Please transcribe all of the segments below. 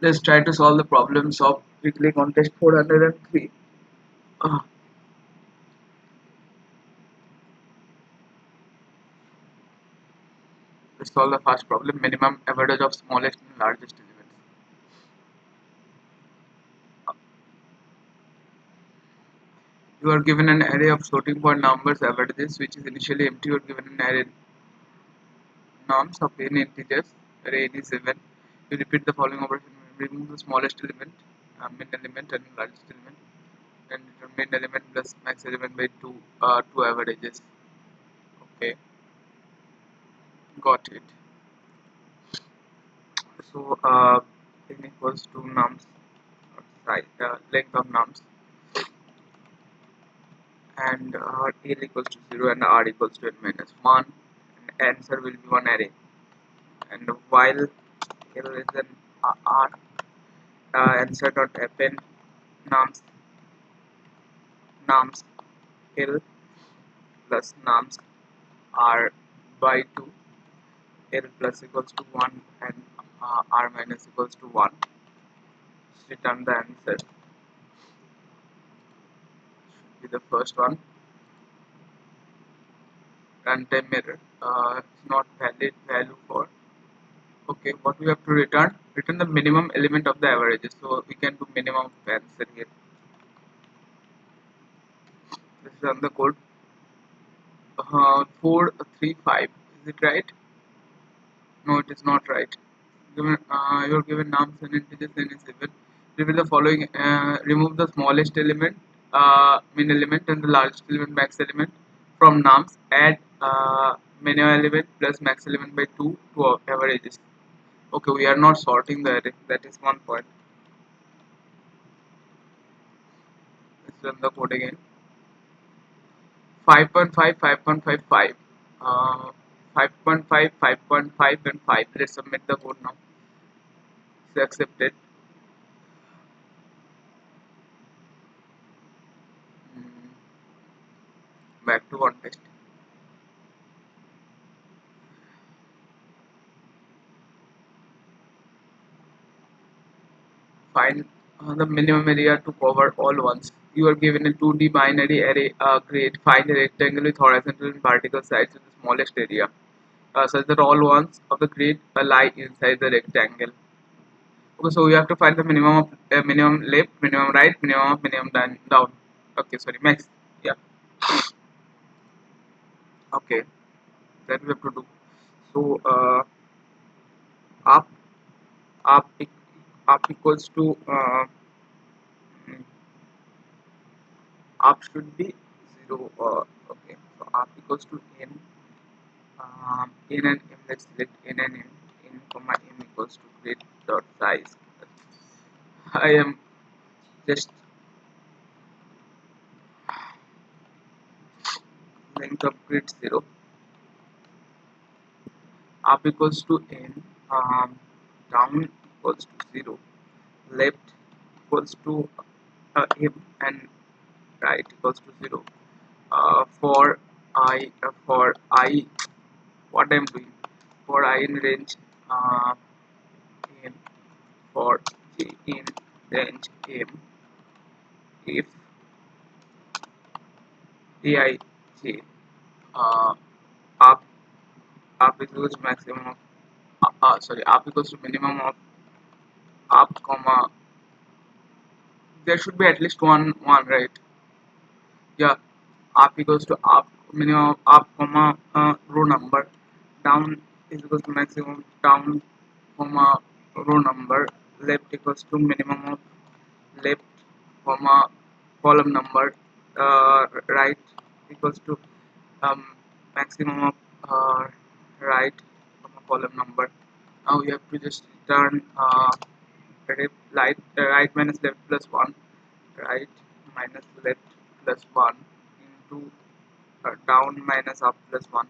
Let's try to solve the problems of weekly contest 403. Uh, let's solve the first problem. Minimum average of smallest and largest elements. You are given an array of floating point numbers averages which is initially empty. You are given an array norms of n integers. Array n is given. You repeat the following operation. Remove the smallest element, min element, and largest element, and return min element plus max element by two averages. Okay, got it. So n equals to nums, size, length of nums, and L equals to 0 and R equals to n minus 1. And answer will be one array. And while L is an R, answer dot append nums nums L plus nums R by 2, L plus equals to 1, and R minus equals to 1. Return the answer. Should be the first one. Runtime error. It's not valid value for. Okay, what we have to return the minimum element of the averages, so we can do minimum answer here. This is on the code. 435, is it right? No, it is not right. You're given nums and integers and is given. Reveal the following. Remove the smallest element, min element, and the largest element, max element from nums. Add min element plus max element by 2 to our averages. Okay, we are not sorting the array. That is one point. Let's run the code again. 5.5, 5.55, 5.5, 5.5, and 5. Let's submit the code now. It's accepted. Mm, Back to contest. Find the minimum area to cover all ones. You are given a 2D binary array grid. Find a rectangle with horizontal and vertical sides with the smallest area, such that all ones of the grid lie inside the rectangle. Okay, so we have to find the minimum of minimum left, minimum right, minimum up, minimum down. Okay, sorry, max. Yeah. Okay, that we have to do. So up up up equals to mm, up should be 0. Okay, so up equals to n, n and m. Let's select n and m. N comma m equals to grid dot size. I am just length of grid 0. Up equals to n, down equals to 0, left equals to m, and right equals to 0. For I what I'm doing, for I in range m, for j in range m, if ai j uh, up up equals to maximum of sorry, up equals to minimum of up comma, there should be at least one, right? Yeah, up equals to up minimum of up comma row number, down is equals to maximum down comma row number, left equals to minimum of left comma column number, right equals to um, maximum of right comma column number. Now you have to just return right minus left plus 1, right minus left plus 1 into down minus up plus 1.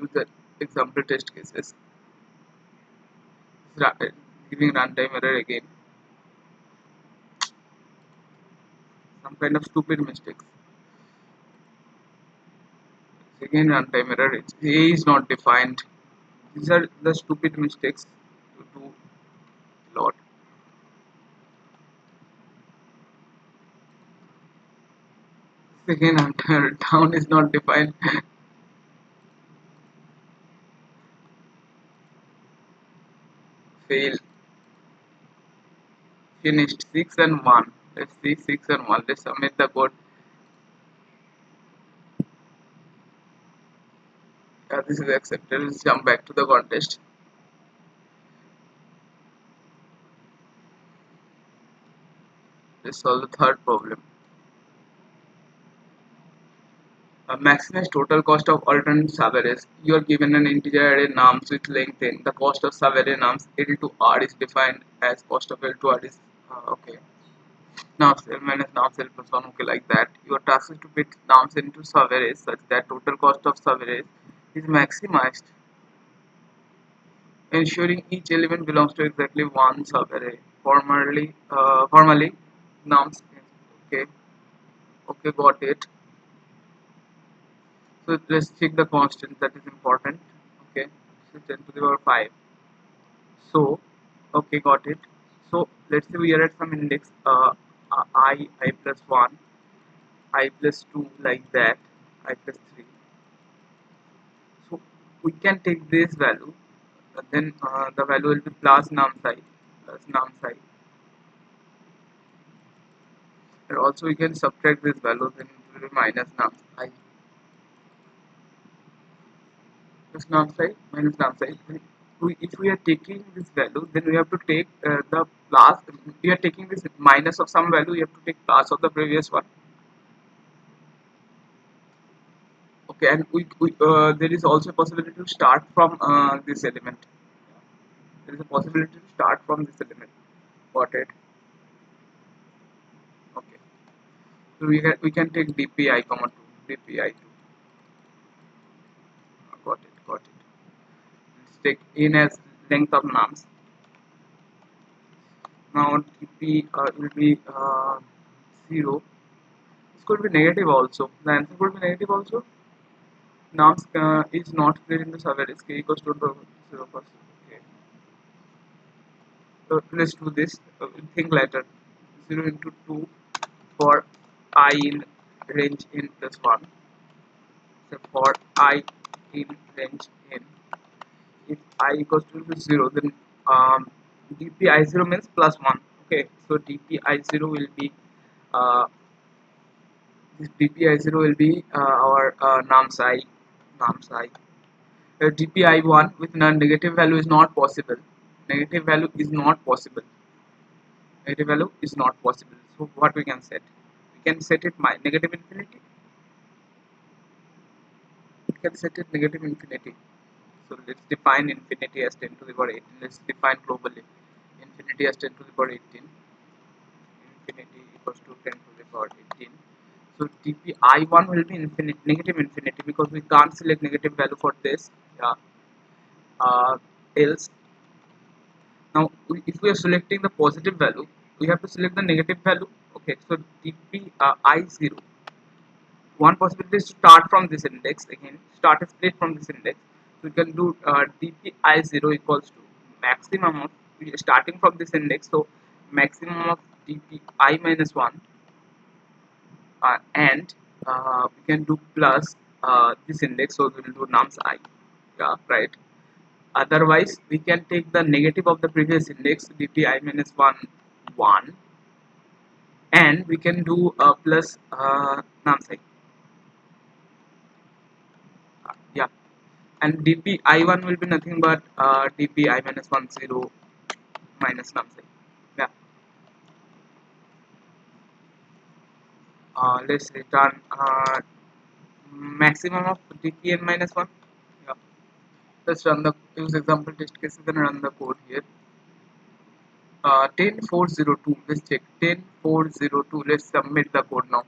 Let's use the example test cases. Giving runtime error again. Some kind of stupid mistakes. Again runtime error. A is not defined. These are the stupid mistakes to do. lot. Again, town is not defined. Fail. Finished 6 and 1. Let's see 6 and 1. Let's submit the code. This is accepted. Let's jump back to the contest. Let's solve the third problem. Maximize total cost of alternate subarrays. You are given an integer array nums with length n. The cost of subarray nums L to R is defined as cost of L to R is okay. Nums L minus nums L plus 1, okay, like that. Your task is to fit nums into subarrays such that total cost of subarrays is maximized, ensuring each element belongs to exactly one subarray. Formally, nums. Okay, okay, got it. So let's check the constant that is important. Okay, so 10 to the power 5. So, okay, got it. So let's say we are at some index I plus 1, I plus 2, like that, I plus 3. So we can take this value, then the value will be plus num psi, and also we can subtract this value, then it will be minus num I plus num psi minus num psi. If we are taking this value, then we have to take the plus. We are taking this minus of some value. You have to take plus of the previous one. Okay, and there is also a possibility to start from this element. There is a possibility to start from this element. Got it? Okay. So we can take dpi comma 2, dpi 2. Got it. Got it. Let's take in as length of nums. Now dp will be 0. This could be negative also. The answer could be negative also. Nums is not clear in the survey. Is k equals to 0%. Okay. So let's do this. Think later. 0 into 2 for I in range n plus 1. So for I in range n, if I equals to 0, then dp I0 means plus 1. Okay, so dp I0 will be this dp I0 will be our nums I. dp I1 with non-negative value is not possible. Negative value is not possible. Negative value is not possible. So what we can set? We can set it my negative infinity. We can set it negative infinity. So let's define infinity as 10 to the power 18. Let's define globally infinity as 10 to the power 18. Infinity equals to 10 to the power 18. So dp I1 will be infinite, negative infinity, because we can't select negative value for this. Yeah. Else, now if we are selecting the positive value, we have to select the negative value. Okay. So dp I0. One possibility is to start from this index again. Start a split from this index. So we can do dp I0 equals to maximum of, we are starting from this index, so maximum of dp I minus 1, and we can do plus this index, so we will do nums I. Yeah, right. Otherwise we can take the negative of the previous index, dp I minus 1 1, and we can do plus nums I. Yeah, and dp I1 will be nothing but dp I minus 1 0 minus nums I. Yeah. Let's return maximum of dp n minus 1. Yeah. Let's run the use example test cases and run the code here. 10402. Let's check 10402. Let's submit the code now.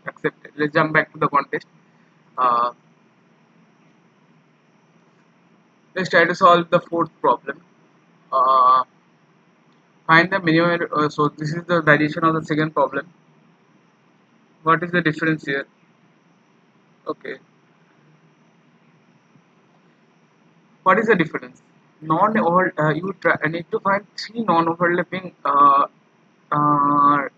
Accepted. Let's jump back to the contest. Uh, let's try to solve the fourth problem. Uh, find the minimum. So this is the variation of the second problem. What is the difference here? Okay. What is the difference? non-over you need to find three non-overlapping uh, non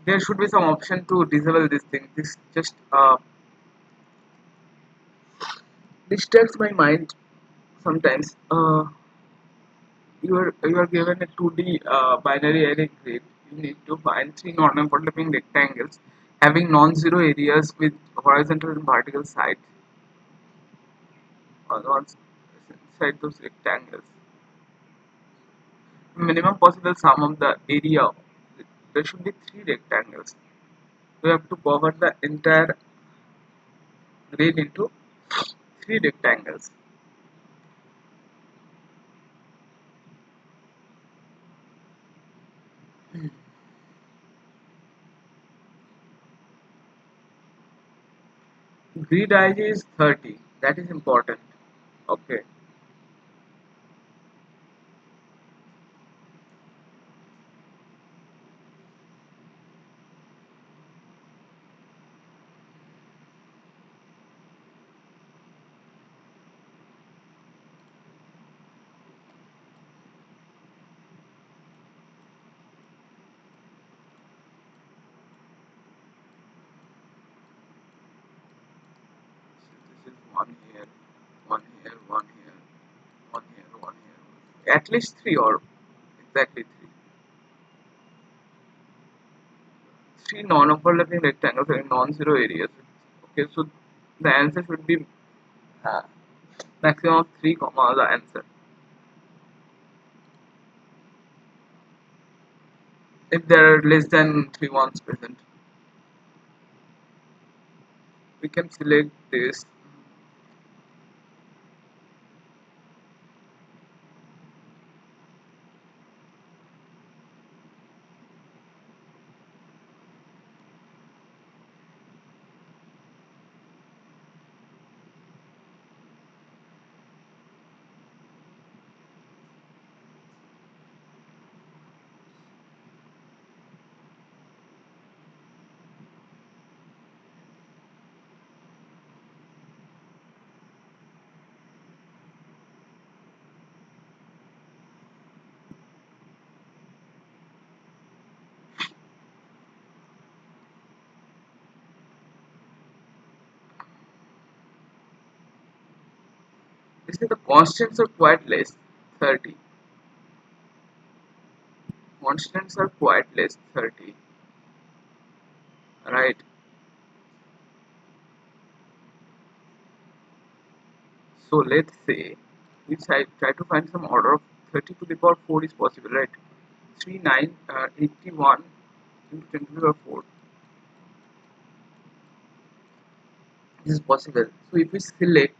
there should be some option to disable this thing. This just distracts my mind sometimes. You are given a 2D binary array grid. You need to find three non-overlapping rectangles having non-zero areas with horizontal and vertical sides on inside those rectangles. Minimum possible sum of the area. There should be three rectangles. We have to cover the entire grid into three rectangles. Grid ij is 30. That is important. Okay. So this is one here, one here, one here, one here, one here. At least three or exactly three. Three non-overlapping rectangles having non-zero areas. Okay, so the answer should be uh, maximum of 3 comma the answer. If there are less than 3 ones present, we can select this. You see the constants are quite less, 30. Constants are quite less, 30. Right. So let's say we try to find some order of 30 to the power 4 is possible, right? 3, 9, 81 into 10 to the power 4. This is possible. So if we select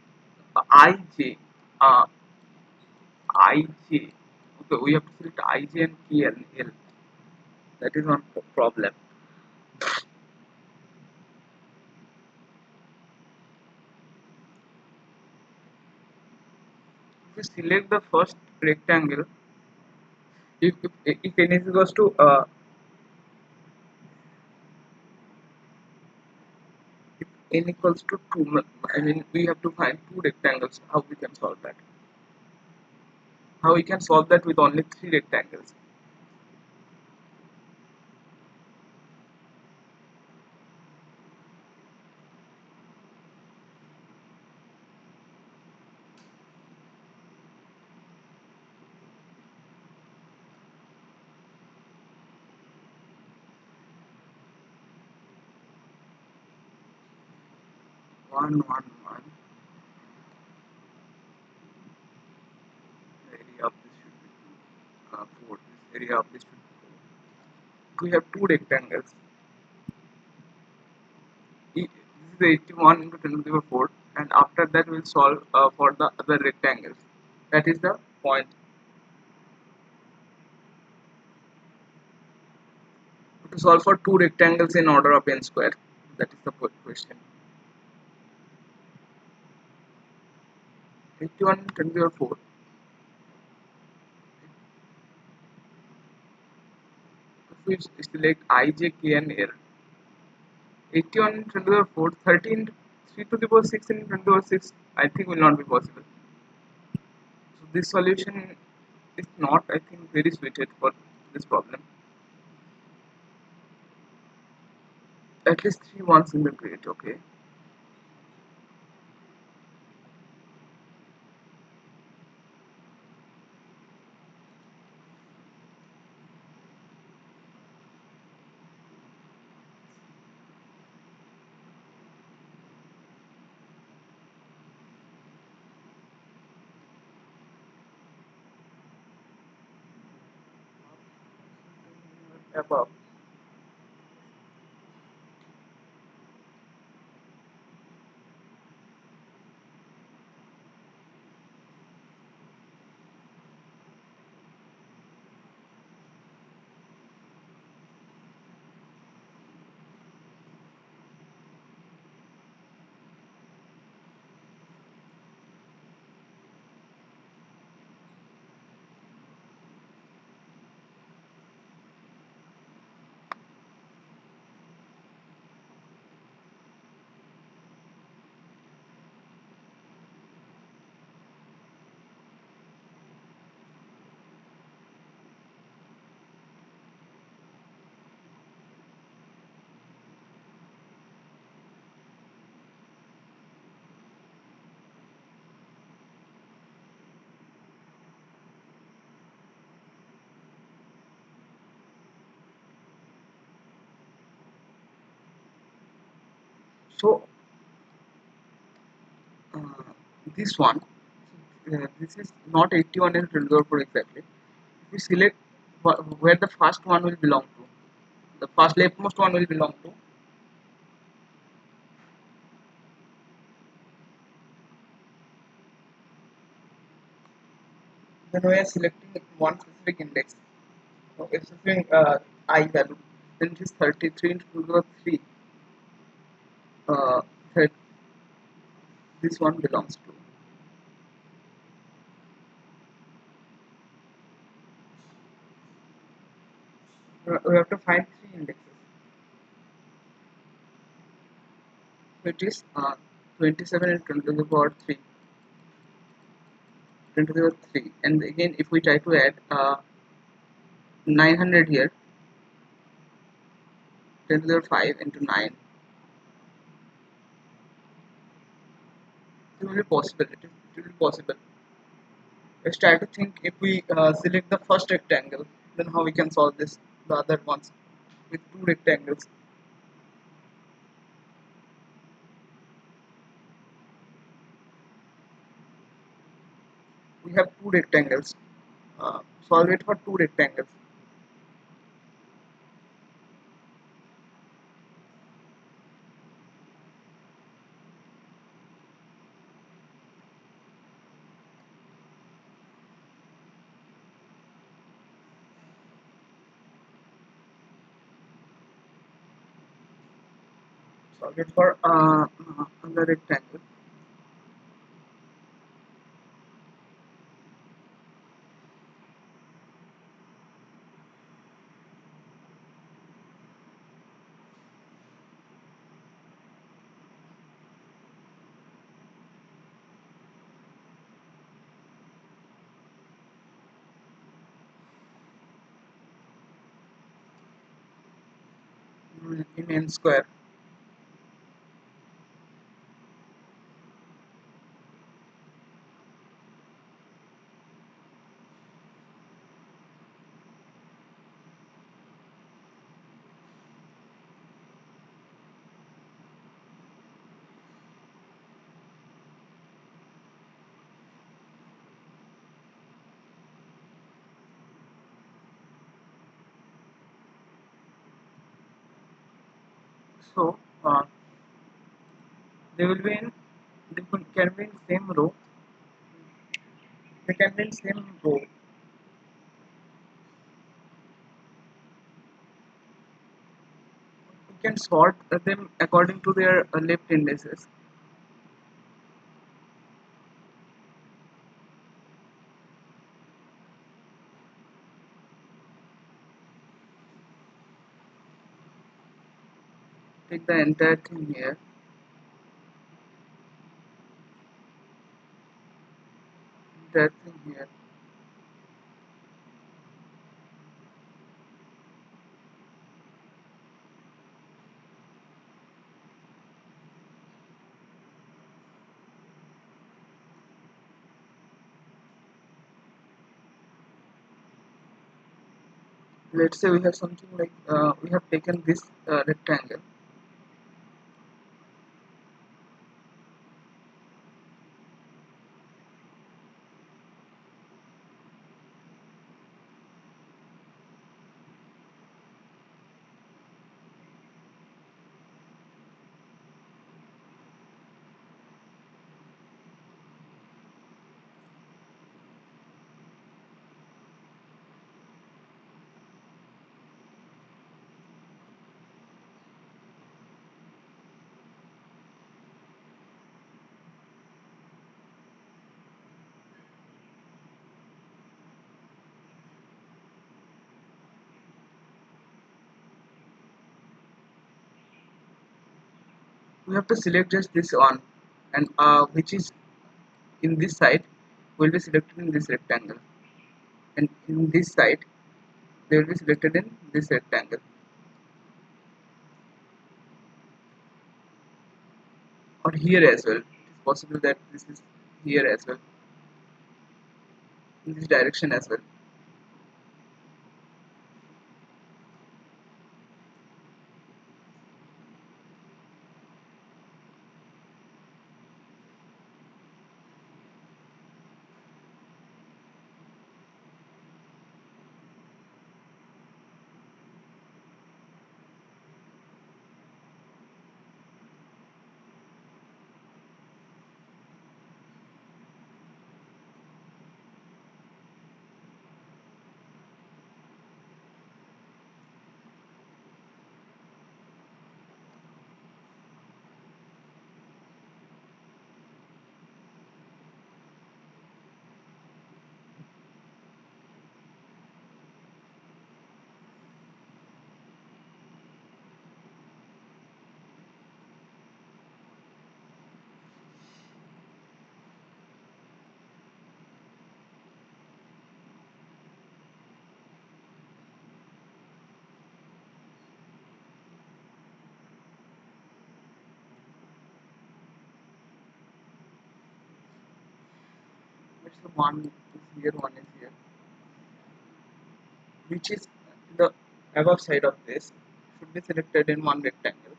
ij, uh, ij, okay, we have to select ij and k and l. That is not a problem. If we select the first rectangle, if n is equals to if n equals to 2, I mean we have to find two rectangles. How we can solve that? How we can solve that with only three rectangles? 1, 1, 1. The area of this should be 4. This area of this should be 4. We have two rectangles. This is 81 into 10 to the power 4, and after that we'll solve for the other rectangles. That is the point. To solve for two rectangles in order of n square. That is the question. 81 into 10 to the power 4. If we select I, J, K, and L, 81 into 10 to the power 4, 13, 3 to the power 6 into 10 to the power 6, I think will not be possible. this solution is not, I think, very suited for this problem. At least 3 ones in the grid, okay. Above. So uh, this one, this is not 81 and 24 exactly. If we select where the first one will belong to, the first leftmost one will belong to, then we are selecting one specific index. So it's specific I value. Then it is 33 into 2 to the 3. That this one belongs to. We have to find 3 indexes. So it is 27 and 10 to the power 3. 10 to the power 3. And again, if we try to add 900 here, 10 to the power 5 into 9, it will be possible. It will be possible. Let's try to think if we select the first rectangle, then how we can solve this, the other ones with 2 rectangles. We have 2 rectangles. Solve it for 2 rectangles. Solve it for another rectangle. In n square. So they will be in, can be in same row. They can be in same row. We can sort them according to their left indices. Take the entire thing here. Entire thing here. Let's say we have something like we have taken this rectangle. We have to select just this one, and which is in this side will be selected in this rectangle, and in this side they will be selected in this rectangle, or here as well. It is possible that this is here as well, in this direction as well. Let's say one is here, one is here, which is the above side of this should be selected in one rectangle.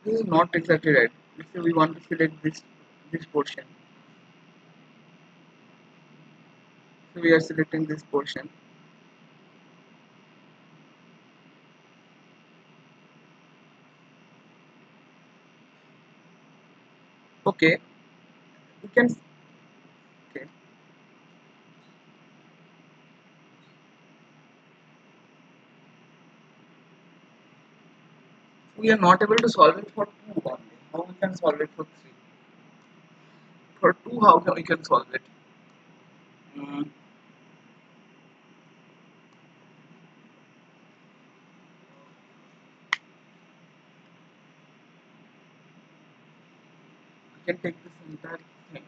This is not exactly right. Let's say we want to select this portion. So we are selecting this portion. Okay, we can. Okay, we are not able to solve it for two only. How we can solve it for three? For two, how can we can solve it? Mm, we can take this entire thing.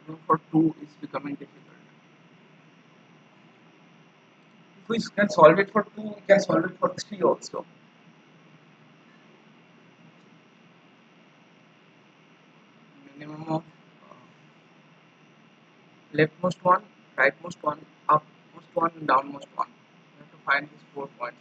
Solving for two is becoming difficult. If we can solve it for two, we can solve it for three also. Minimum of leftmost one, rightmost one, upmost one, and downmost one. We have to find these 4 points.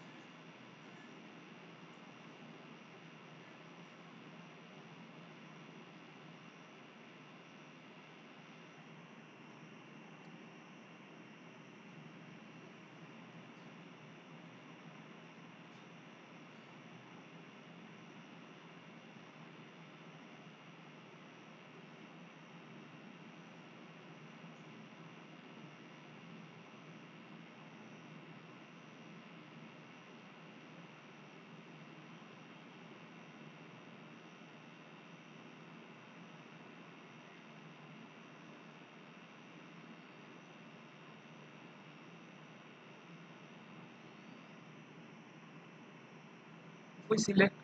we select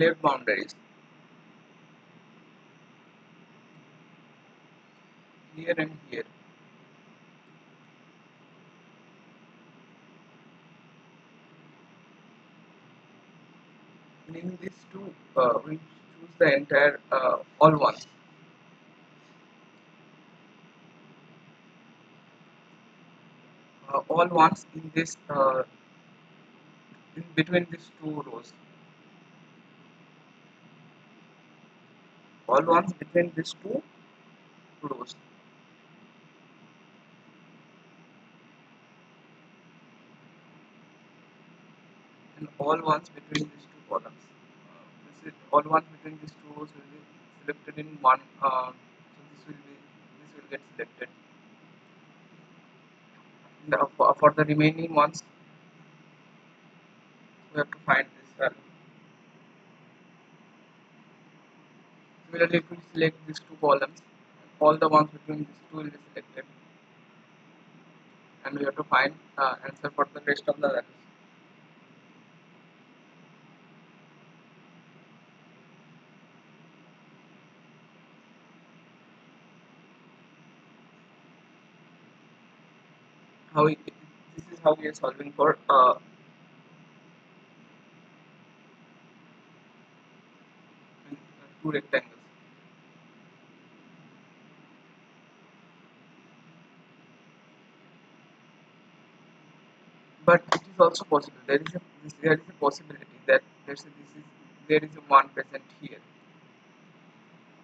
left boundaries here and here, and in these two we choose the entire all ones. All ones in this in between these two rows, all ones between these two rows, and all ones between these two columns. This is all ones between these two rows will be selected in one. So this will get selected. And, for the remaining ones, we have to find this value. Similarly, if we select these two columns, all the ones between these two will be selected, and we have to find answer for the rest of the values. This is how we are solving for two rectangles. But it is also possible. There is a possibility that there is a one present here.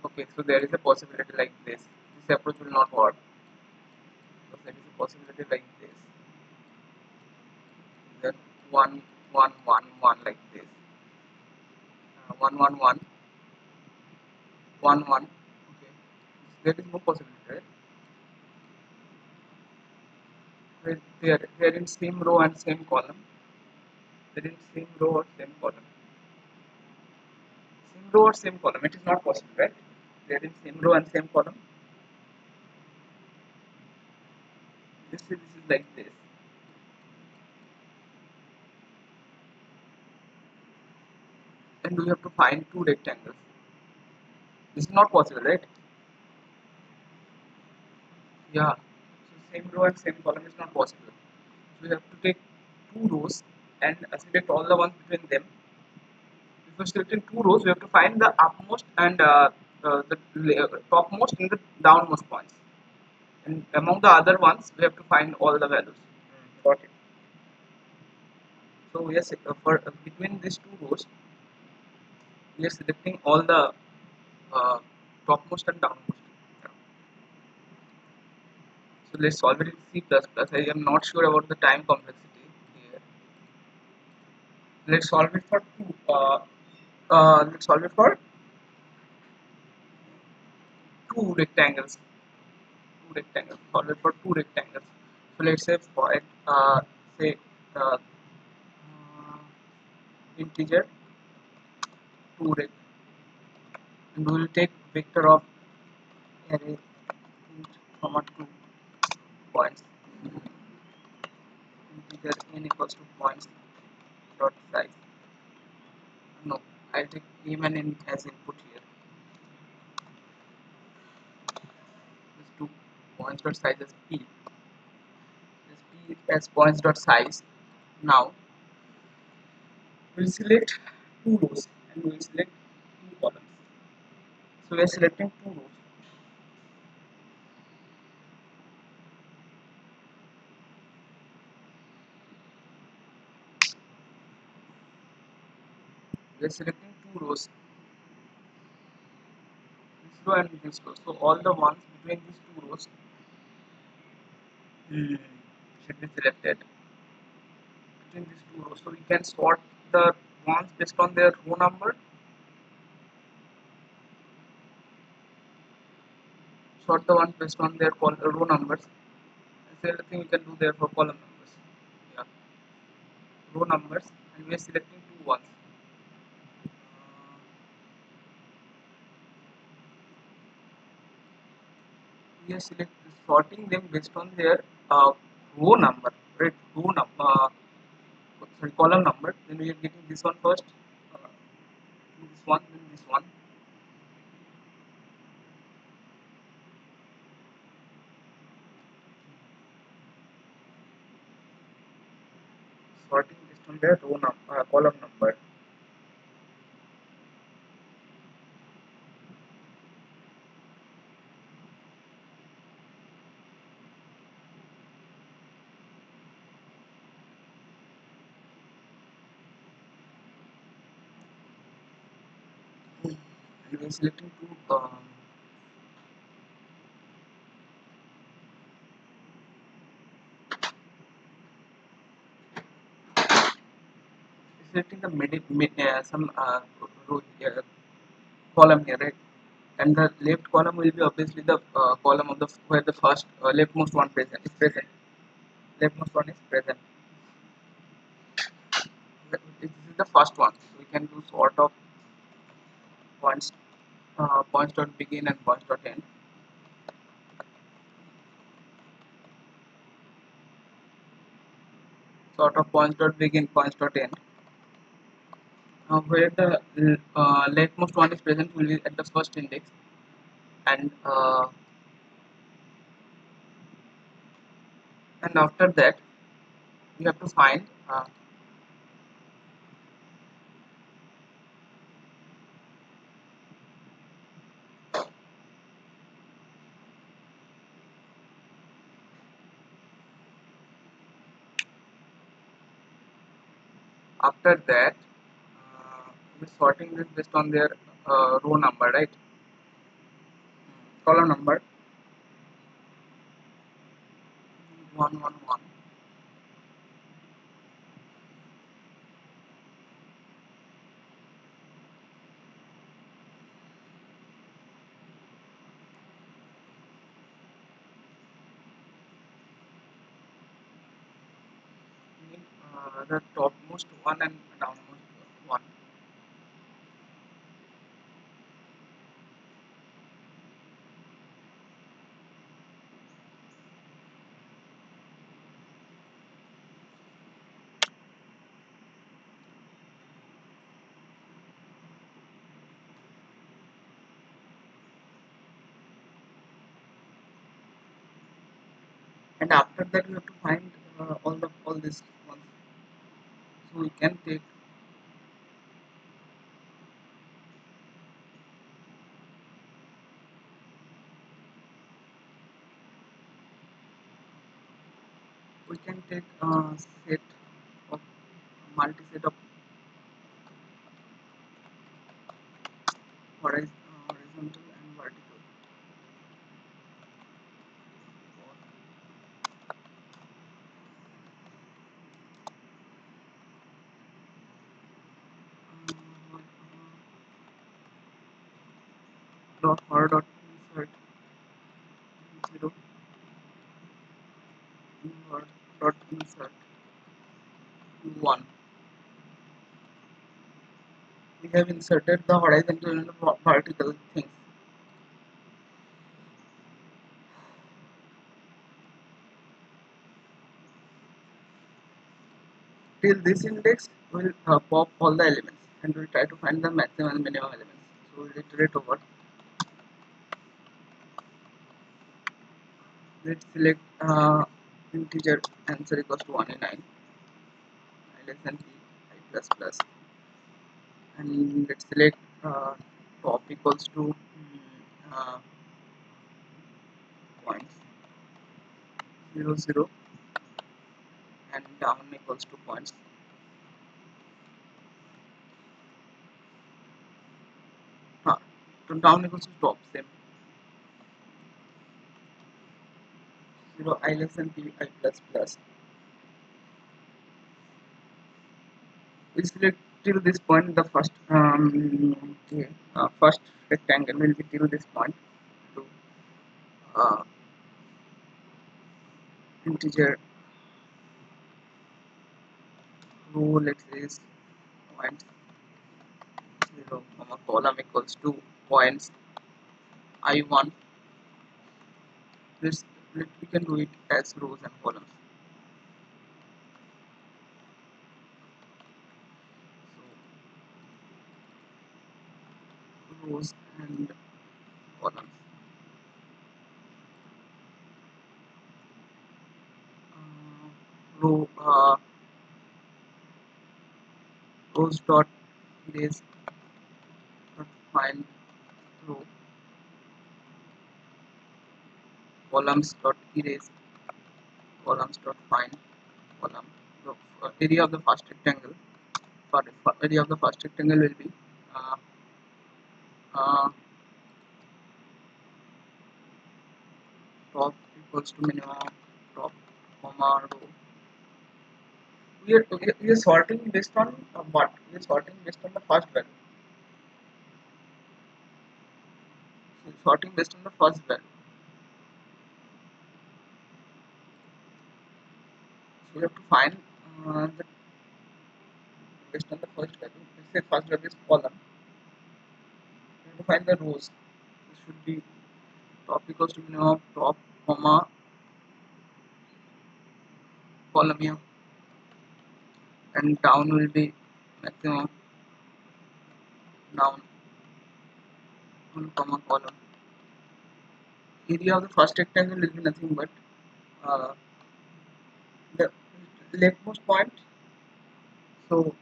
Okay, so there is a possibility like this. This approach will not work. So there is a possibility like this. Then one, one, one, one like this. One, one, one, one, one. Okay, there is no possibility, right? They are in same row and same column. They are in same row or same column. Same row or same column. It is not possible, right? They are in same row and same column. This is like this. And we have to find two rectangles. This is not possible, right? Yeah. So same row and same column is not possible. So we have to take two rows and select all the ones between them. If we select in two rows, we have to find the upmost and the topmost and the downmost points. And among the other ones, we have to find all the values. Got it. So yes, for between these two rows, we are selecting all the uh, topmost and downmost. So let's solve it in C++. I am not sure about the time complexity here. Let's solve it for two. Let's solve it for two rectangles. Two rectangles. Solve it for two rectangles. So let's say for it, say uh, integer two rect, and we will take vector of array int comma 2 points. Integer n equals to points dot size. No, I'll take m and n as input here. This 2 points dot size as p. This p as points dot size. Now we'll select two rows and we'll select two columns. So we are selecting two rows. We are selecting two rows, this row and this row. So all the ones between these two rows should be selected between these two rows. So we can sort the ones based on their row number, sort the ones based on their row numbers. Same thing we can do there for column numbers. Yeah, row numbers, and we are selecting two ones. We are sorting them based on their row number, right? Row number. sorry, column number, then we are getting this one first, this one, then this one. Sorting based on their row number, column number. And we are selecting two. Selecting the some row here, column here, right? And the left column will be obviously the column of the where the first leftmost one present is present. Leftmost one is present. This is the first one. We can do sort of points, points dot begin and points dot end. Sort of points dot begin, points dot end. Where the leftmost one is present will be at the first index, and after that we have to find after that we're sorting this based on their row number, right? Column number 111. The topmost one and downmost one. And after that we have to find all these ones. So we can take set of multi set of horizontal and vertical. Dot insert 0 invert dot insert 1. We have inserted the horizontal and the vertical things. Till this index, we'll pop all the elements and we'll try to find the maximum and minimum elements. So we'll iterate over. Let's select integer answer equals to 109, I less than p, I plus plus, and let's select top equals to points 0 0 and down equals to points. So down equals to top, same 0 I less than p, I plus plus. We select till this point the first okay, first rectangle will be till this point to uh, integer row, let's say is points 0 comma column equals to points I1. This we can do it as rows and columns. rows and columns. Row rows dot erase dot find row, columns dot erase columns dot find column. So area of the first rectangle, for area of the first rectangle will be uh, uh, top equals to minimum top comma row. We are sorting based on what? We are sorting based on the first value. So sorting based on the first value. So we have to find the based on the first value. Let's say first value is column. We have to find the rows. This should be top equals to minimum top comma column here, and down will be maximum down comma column. Area of the first rectangle will be nothing but uh, the leftmost point. So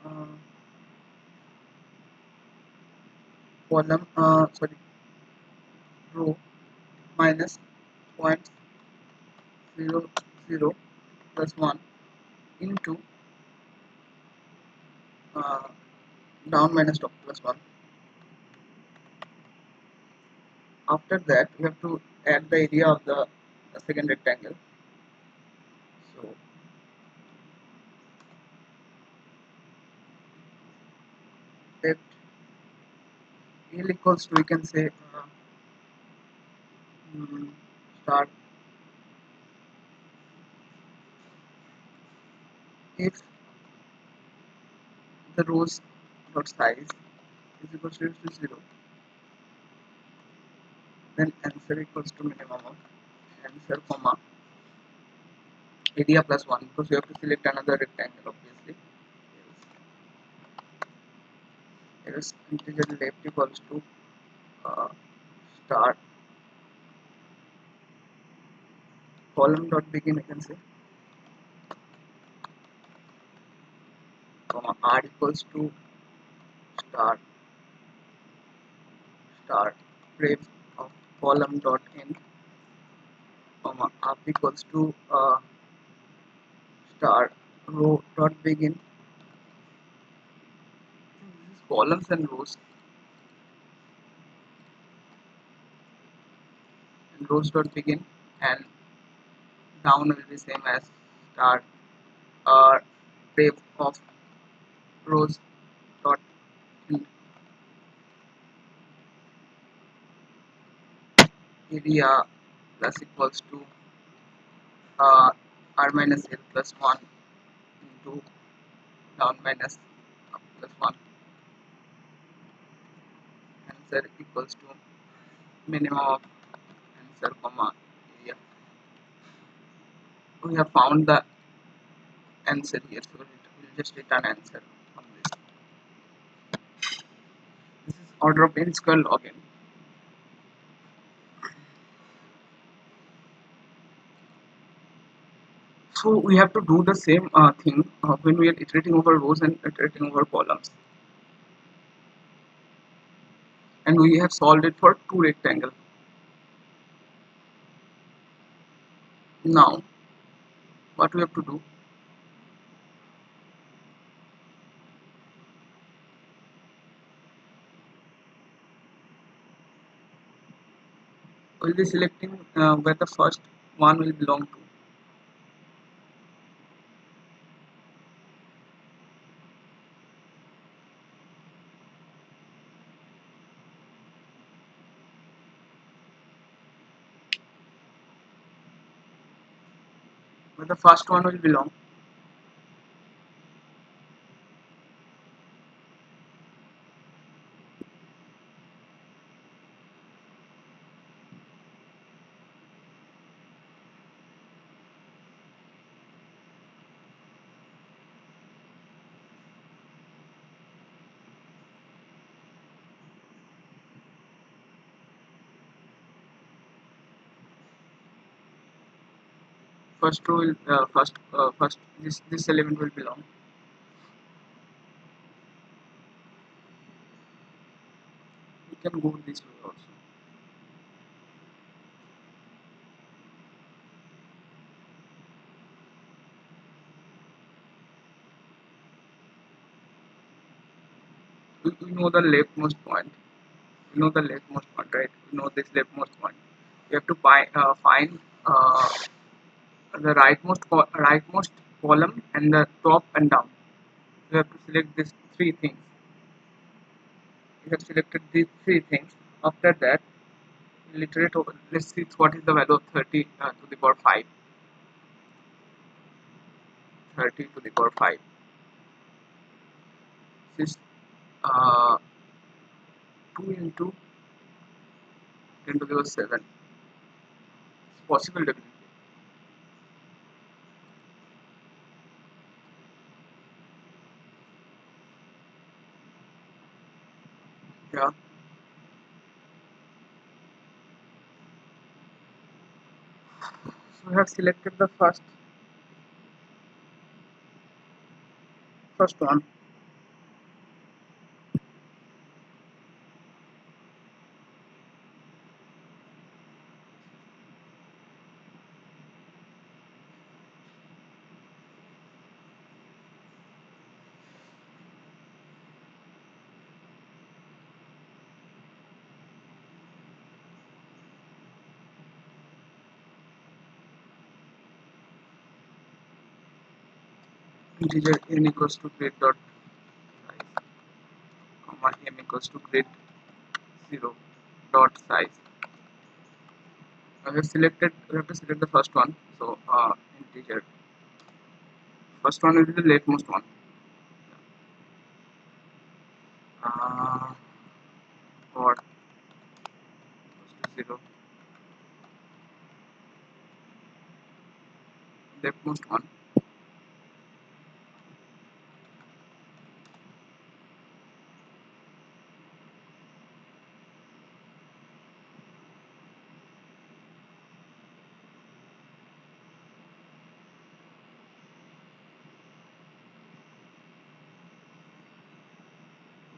uh, column sorry row minus point 0 plus 1 into uh, down minus top plus 1. After that we have to add the area of the second rectangle. So that L equals to, we can say start if the rows dot size is equals to 0, then answer equals to minimum of answer comma area plus 1, because you have to select another rectangle obviously. Else integer left equals to uh, start column dot begin, you can say, comma r equals to start ref of column dot end, comma up equals to start row dot begin. This is columns and rows dot begin, and down will be same as start ref of rows dot end. Area plus equals to r minus l plus 1 into down minus up plus 1. Answer equals to minimum of answer comma area. We have found the answer here, so we'll just return answer from this. This is order of n square log n. So we have to do the same thing when we are iterating over rows and iterating over columns, and we have solved it for two rectangle. Now what we have to do, we'll be selecting where the first one will belong to. Where the first one will belong. first row will first this element will belong. You can go this way also. You know the leftmost point. You know the leftmost point, right? You know this leftmost point. You have to find the rightmost column and the top and down. You have to select these three things. You have selected these three things. After that, iterate over. Let's see what is the value of 30 to the power 5. 30 to the power 5. This is uh, 2 into 10 to the power 7. It's possible definitely. Yeah. So we have selected the first one. Integer n equals to grade dot size, comma m equals to grade 0 dot size. We have to select the first one. So integer. First one will be the leftmost one. Uh, for equals to 0. Leftmost one.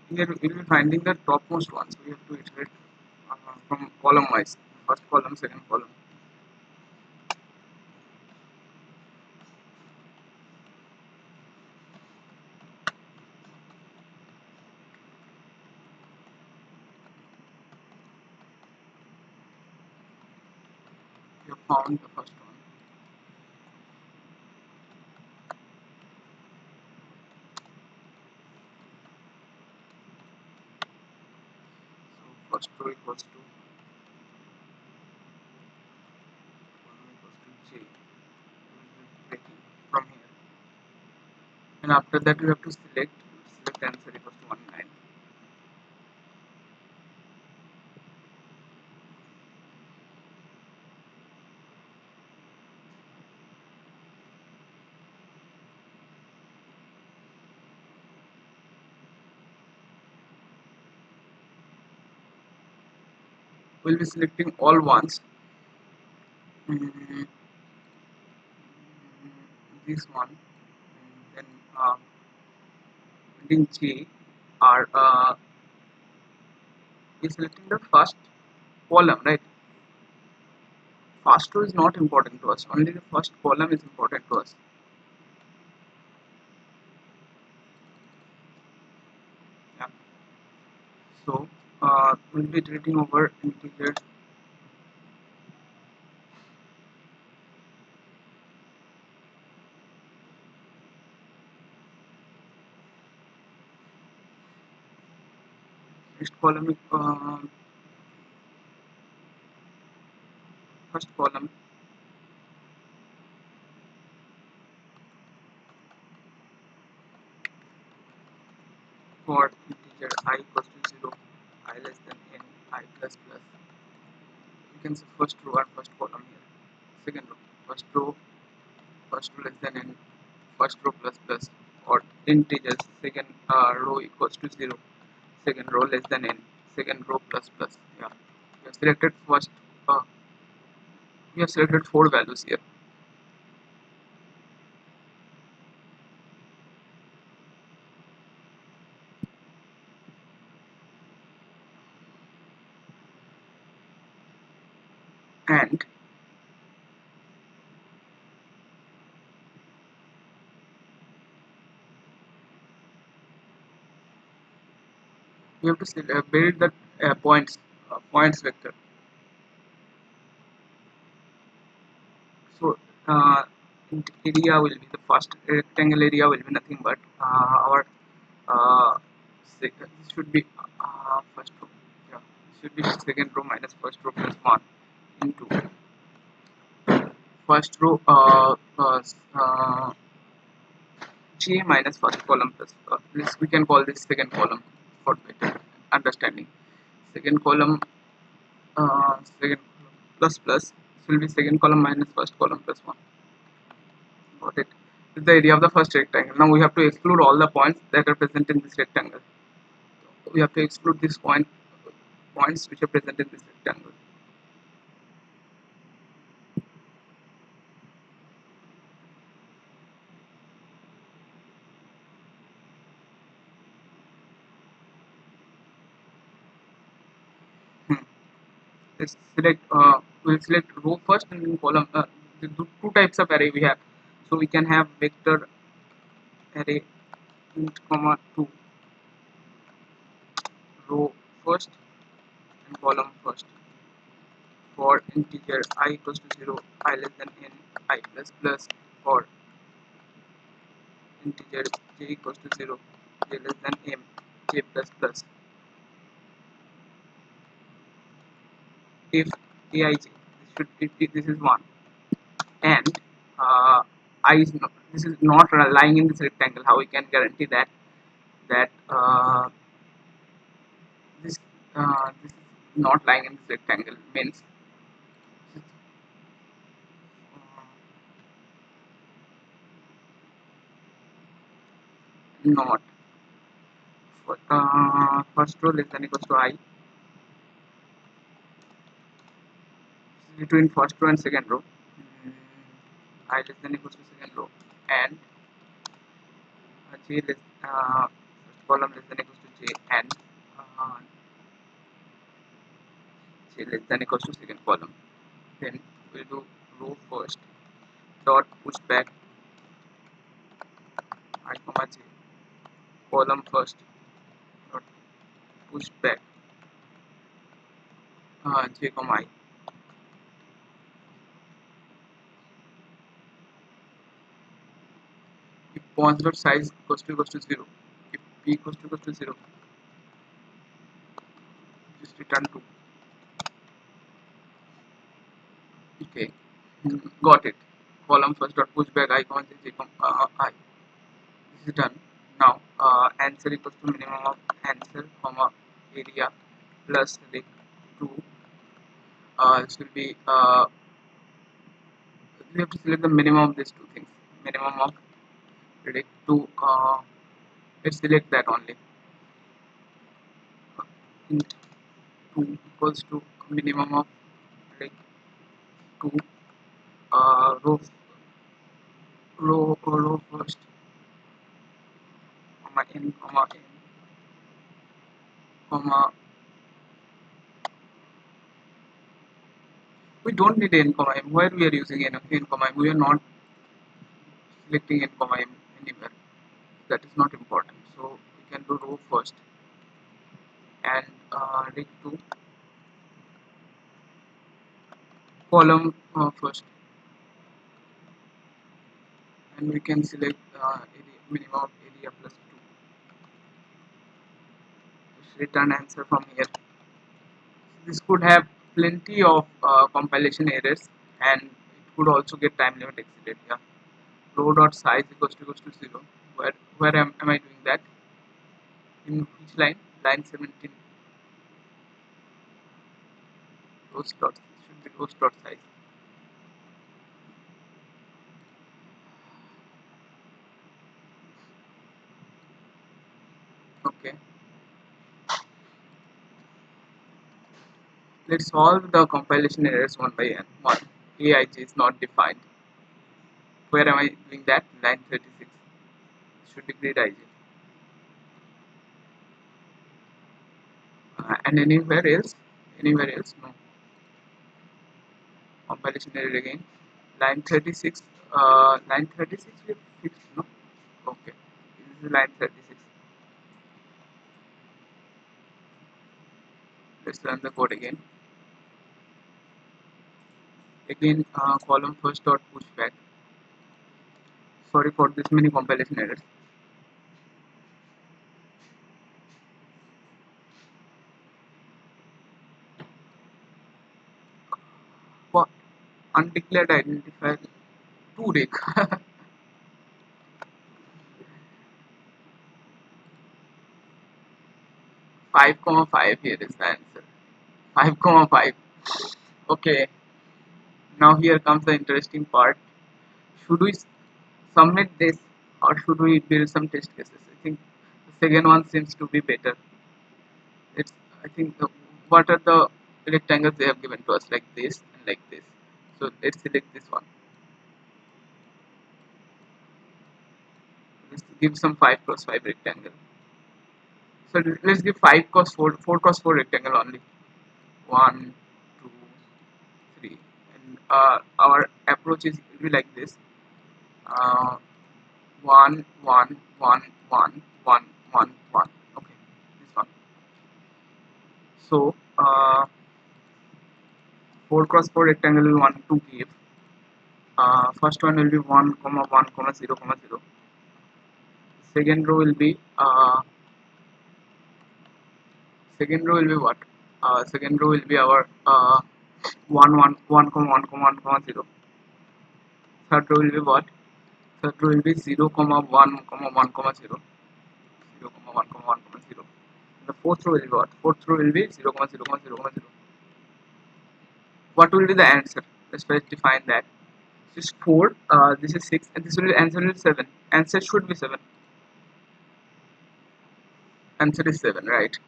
Here we will be finding the topmost one. So we have to iterate from column wise. First column, second column. We have found the first one. So first row equals to column equals to j. We will be breaking from here. And after that we have to select answer equals to 1 9. We'll be selecting all ones. Mm, this one, and then in J are we selecting the first column, right? First row is not important to us. Only the first column is important to us. Yeah. So we'll be iterating over integer next column is first column for integer I equals to 0, I less than n, I plus plus. You can say first row and first column here. Second row, first row less than n, first row plus plus, or integers. Second row equals to 0, second row less than n, second row plus plus. Yeah, we have selected first. We have selected four values here. and we have to build the points vector. So area will be the first rectangle area will be nothing but our this should be first row. Yeah, this should be second row minus first row plus one into first row j minus first column plus this we can call this second column for better understanding. Second column second plus plus this will be second column minus first column plus one. Got it. This is the area of the first rectangle. Now we have to exclude all the points that are present in this rectangle. We have to exclude these points which are present in this rectangle. Hmm. Let's select. We'll select row first and then column. The two types of array we have. So we can have vector array int comma 2 row first and column first for integer I equals to 0 I less than n I plus plus for integer j equals to 0 j less than m j plus plus if aij this is 1 and I is not, this is not lying in this rectangle. How we can guarantee that this this is not lying in this rectangle means not first row less than equals to I between first row and second row. mm, I less than equals to second row and j less first column less than equals to j and uh, j less than equals to second column. Then we'll do row first dot push back I comma j column first dot push back j comma I. If points dot size equals to 0, if p equals to 0, just return 2. Okay, got it. Column first dot push back I comma j comma I. This is done. Now answer equals to minimum of answer comma area plus select 2. This will be we have to select the minimum of these two things. Minimum of predict 2. Let's select that only. Int 2 equals to minimum of predict 2 row first comma n comma we don't need n comma m. Where we are using n comma m, we are not selecting n comma m anywhere. That is not important. So we can do row first and rig to column first, and we can select area, minimum of area plus 2. Just return answer from here. This could have plenty of compilation errors and it could also get time limit exceeded. Yeah. Row dot size equals to 0. Where am I doing that? In which line? Line 17. Rows dot should be rows dot size. Okay. Let's solve the compilation errors one by one. AIJ is not defined. Where am I doing that? Line 36. Should be grid IJ. And anywhere else? Anywhere else? No. compilation error again. Line 36, line 36 we fixed, no? Okay, this is line 36. Let's run the code again. Again, column first dot pushback. Sorry for this many compilation errors. For undeclared identifier, 2 rec. 5,5 here is the answer. 5,5. Okay, now here comes the interesting part. Should we submit this or should we build some test cases? I think the second one seems to be better. It's I think what are the rectangles they have given to us, like this and like this. So let's select this one. Let's give some 5 cross 5 rectangle. So let's give 5 cross 4, 4 cross 4 rectangle only. 1, 2, 3. And our approach is will be like this. Uh, 1, 1, 1, 1, 1, 1, 1. Okay, this one. So 4 cross 4 rectangle we want to give. First one will be 1, comma 1, comma 0, comma 0. Second row will be second row will be what? Second row will be our 1, 1, 1, comma 1, comma 1, comma 0. Third row will be what? Third row will be 0, comma 1, comma 1, comma 0. 0, comma 1, comma 1, comma 0. The fourth row will be what? Fourth row will be 0, comma 0, comma 0, comma 0. What will be the answer? Let's first define that. This is 4, this is 6, and this will be answer will be 7. Answer should be 7. Answer is 7, right?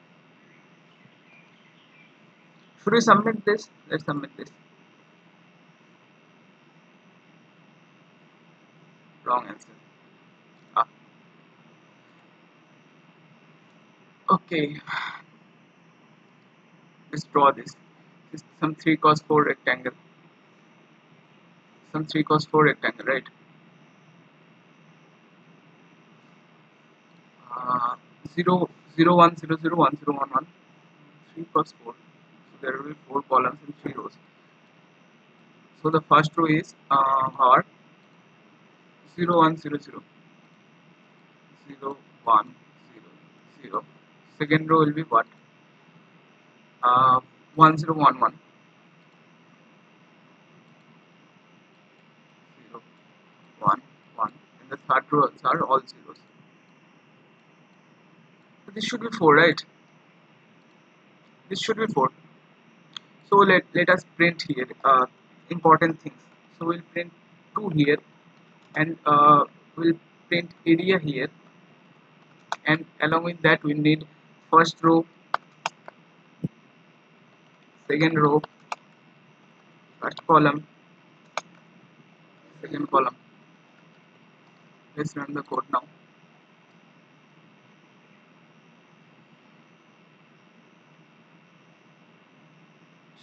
Should we submit this? Let's submit this. Wrong answer. Ah, okay. Let's draw this. This is some 3 cos 4 rectangle. Some 3 cos 4 rectangle, right? 0, 0, 1, 0, 0, 1, 0, 1, 1. 3 cos 4. So there will be 4 columns and 3 rows. So the first row is our 0, 1, 0, 0. 0, 1, 0, 0. Second row will be what? 1, 0, 1, 1. 0, 1, 1. And the third rows are all zeros. So this should be 4, right? This should be 4. So let us print here important things. So we'll print 2 here, and we'll print area here, and along with that we need first row, second row, first column, second column. Let's run the code now.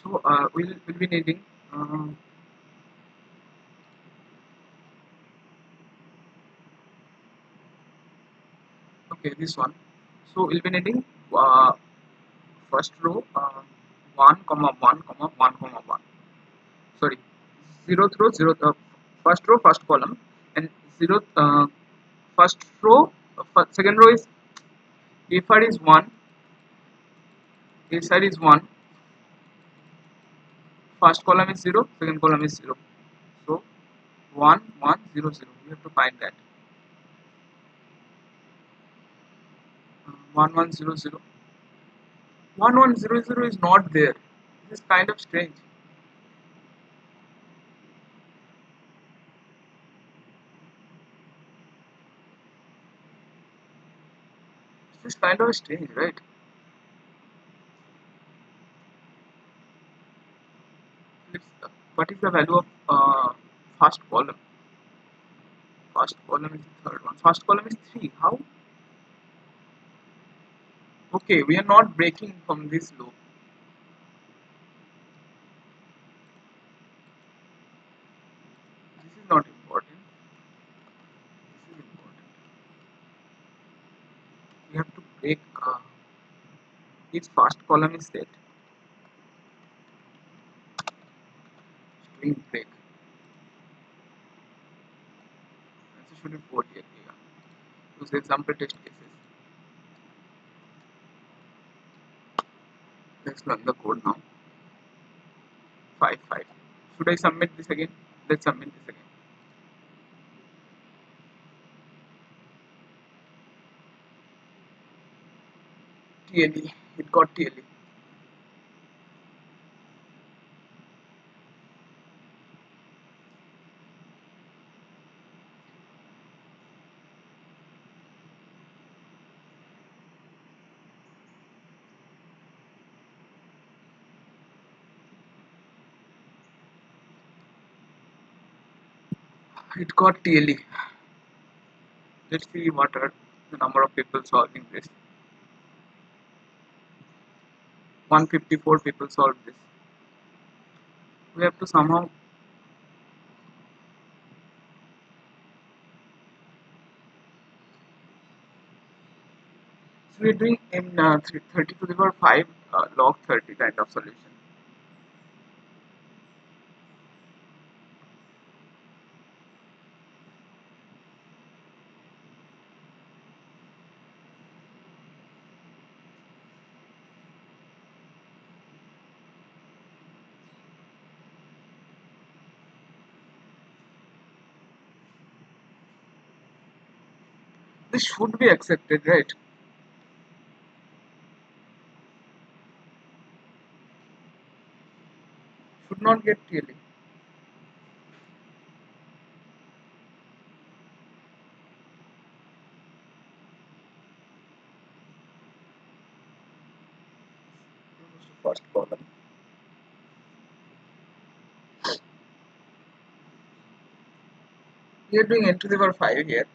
So we'll be needing okay, this one. So we'll be needing first row 1 comma 1 comma 1 comma 1. Sorry, 0th row 0, first row first column, and 0 first row second row is a side is 1, a side is 1, first column is 0, second column is 0. So 1 1 0 0, we have to find that. 1 1 0 0, 1 1 0 0 is not there. This is kind of strange. This is kind of strange, right? What is the value of first column? First column is the third one. First column is 3. How? Okay, we are not breaking from this loop. we have to break each first column is set string break. So should be 40 here. Use example test cases. Let's run the code now. 5 5. Should I submit this again? Let's submit this again. TLE. It got TLE. It got TLE. Let's see what are the number of people solving this. 154 people solved this. We have to somehow so we're doing in 30 to the power 5 log 30 kind of solution. This should be accepted, right? Should not get TLE. First column. We are doing n to the power 5 here.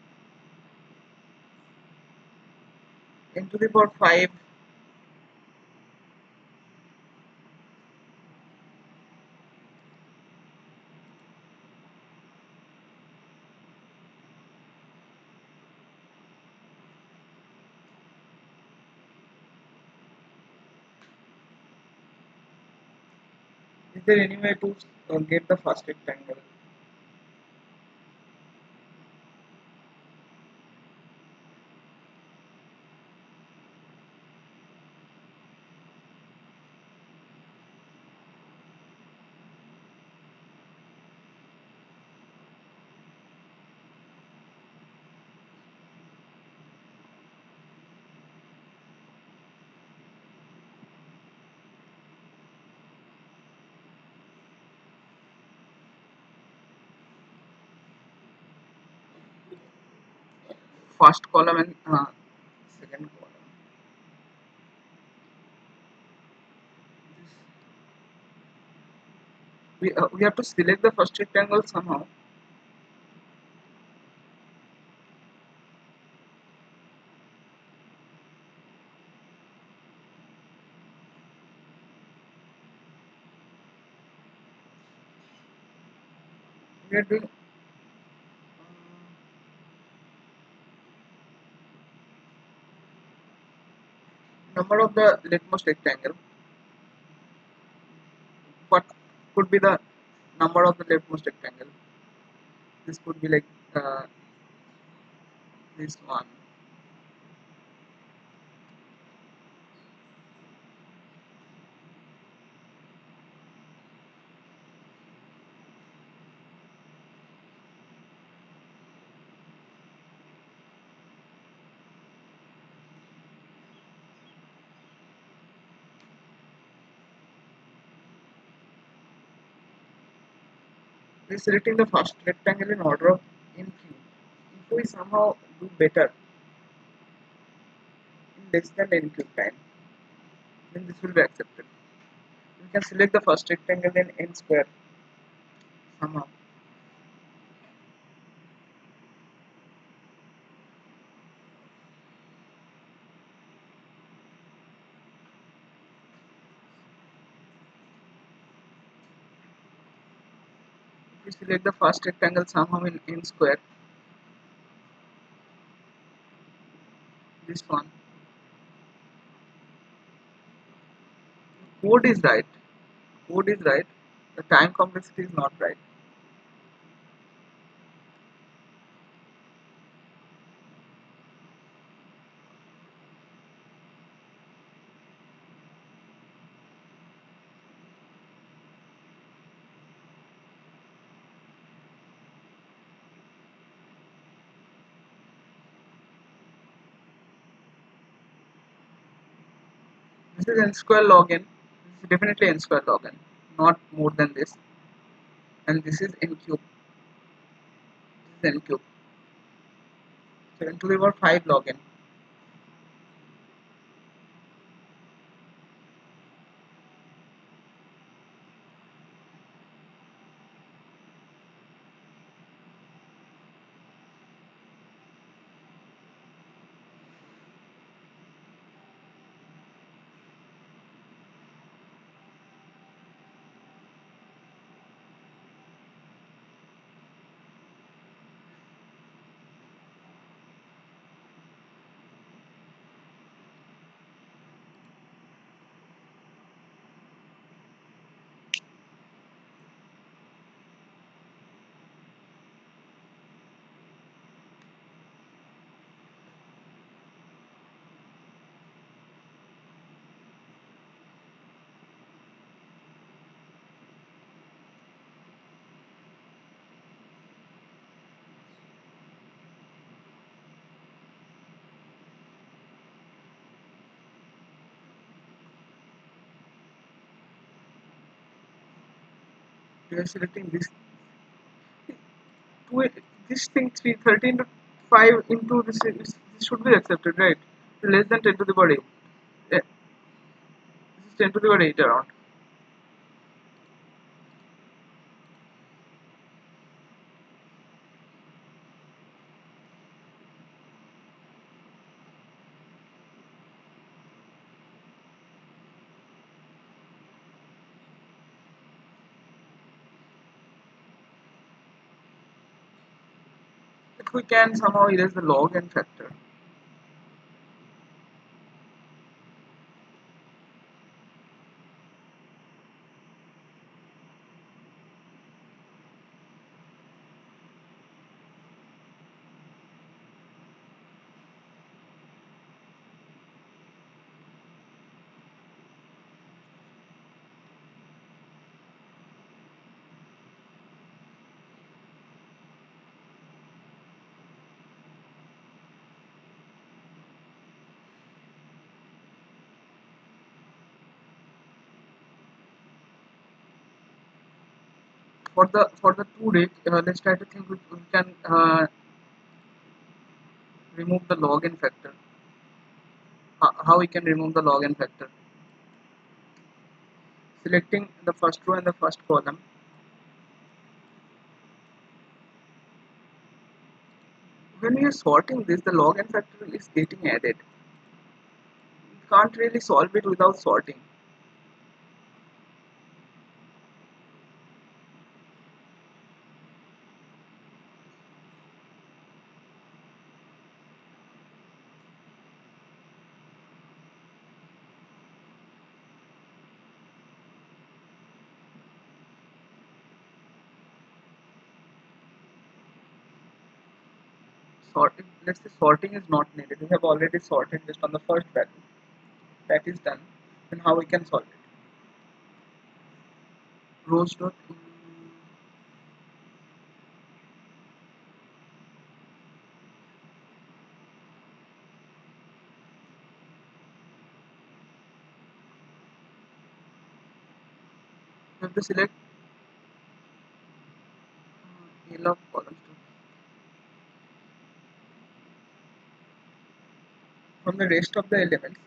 N to the power 5 is there any way to get the first rectangle? First column and second column. We have to select the first rectangle somehow. We are doing number of the leftmost rectangle. What could be the number of the leftmost rectangle? This could be like this one. We are selecting the first rectangle in order of in queue. If we somehow do better in less than n cube time, then this will be accepted. We can select the first rectangle in n square somehow. If we select the first rectangle somehow in n square, this one, Code is right. Code is right. The time complexity is not right. This is n square log n. This is definitely n square log n. Not more than this. And this is n cube. This is n cube. So 10 to the power 5 log n. We are selecting this. This thing 13 to 5 into this should be accepted, right? Less than 10 to the power 8. Yeah, this is 10 to the power 8 around. If we can somehow erase the log n factor, for the 2 rate, let's try to think we can remove the log n factor. How we can remove the log n factor? Selecting the first row and the first column. When we are sorting this, the log n factor is getting added. You can't really solve it without sorting. Sorting, let's say sorting is not needed. We have already sorted just on the first value. That is done. Then how we can solve it? Rows dot we have to select of columns from the rest of the elements.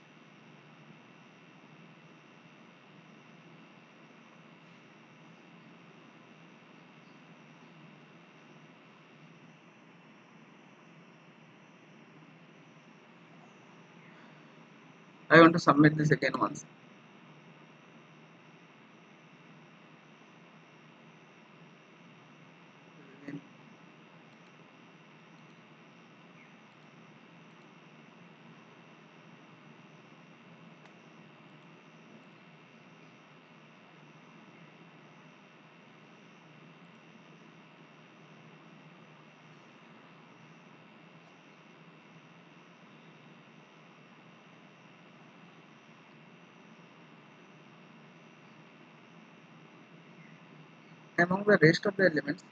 I want to submit this again once. Again. Among the rest of the elements,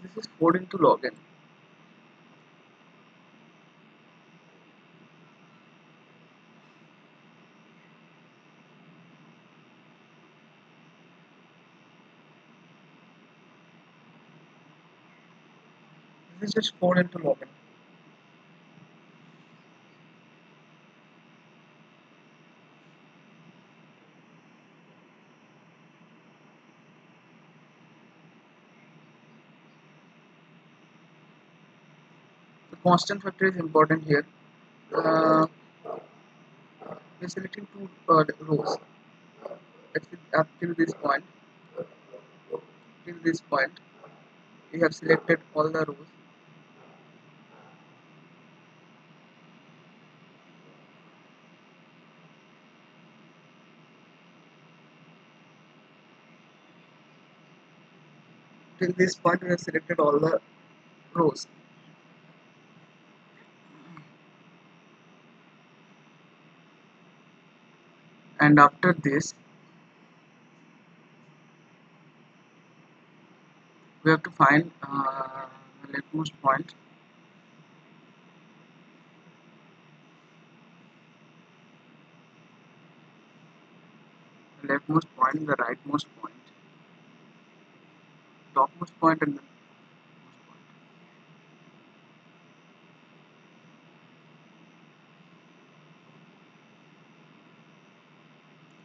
this is 4 into log n. This is just 4 into log n. The constant factor is important here. We're selecting two rows. Let's see, up till this point. Till this point, we have selected all the rows. Till this point, we have selected all the rows. And after this, we have to find the leftmost point. The leftmost point, the rightmost point, topmost point, and the most point.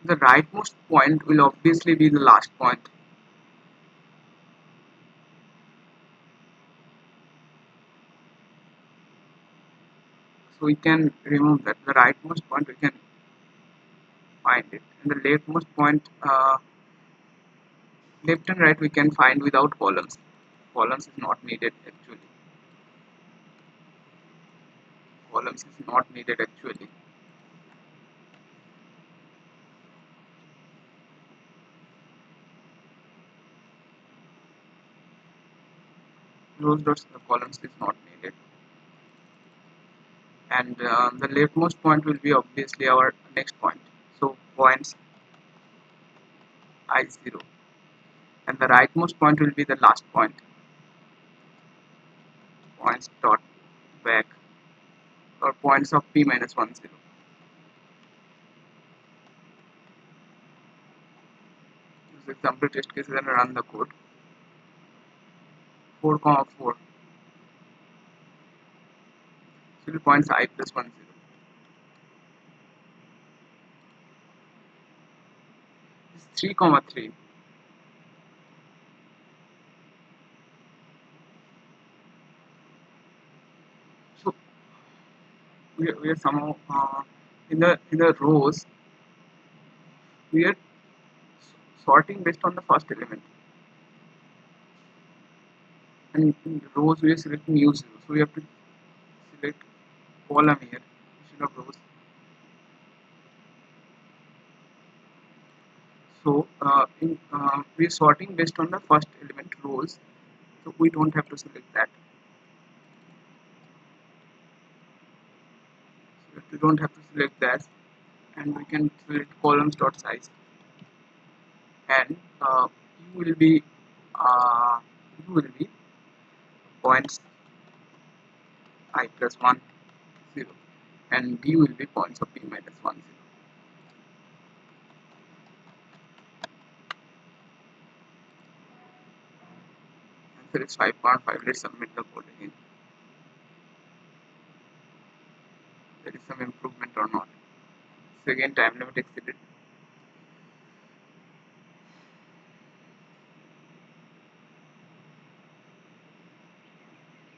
The rightmost point will obviously be the last point. So we can remove that. The rightmost point we can find it, and the leftmost point, left and right we can find without columns. Columns is not needed actually. Columns is not needed actually. Rows dots the columns is not needed. And the leftmost point will be obviously our next point. So points I0, and the rightmost point will be the last point. Points dot back, or points of p minus 1 0. Use example test cases and run the code. 4 comma 4. So points I plus 1 0. 3 comma 3. So we are somehow in the rows we are sorting based on the first element, and in rows we are selecting u0. So we have to select column here instead of rows. So we are sorting based on the first element rows, so we don't have to select that. So we don't have to select that, and we can select columns dot size, and u will be uh, u will be points I plus 1 0, and d will be points of p minus 1 0. Answer is 5.5. Let's submit the code again. There is some improvement or not. So again, time limit exceeded.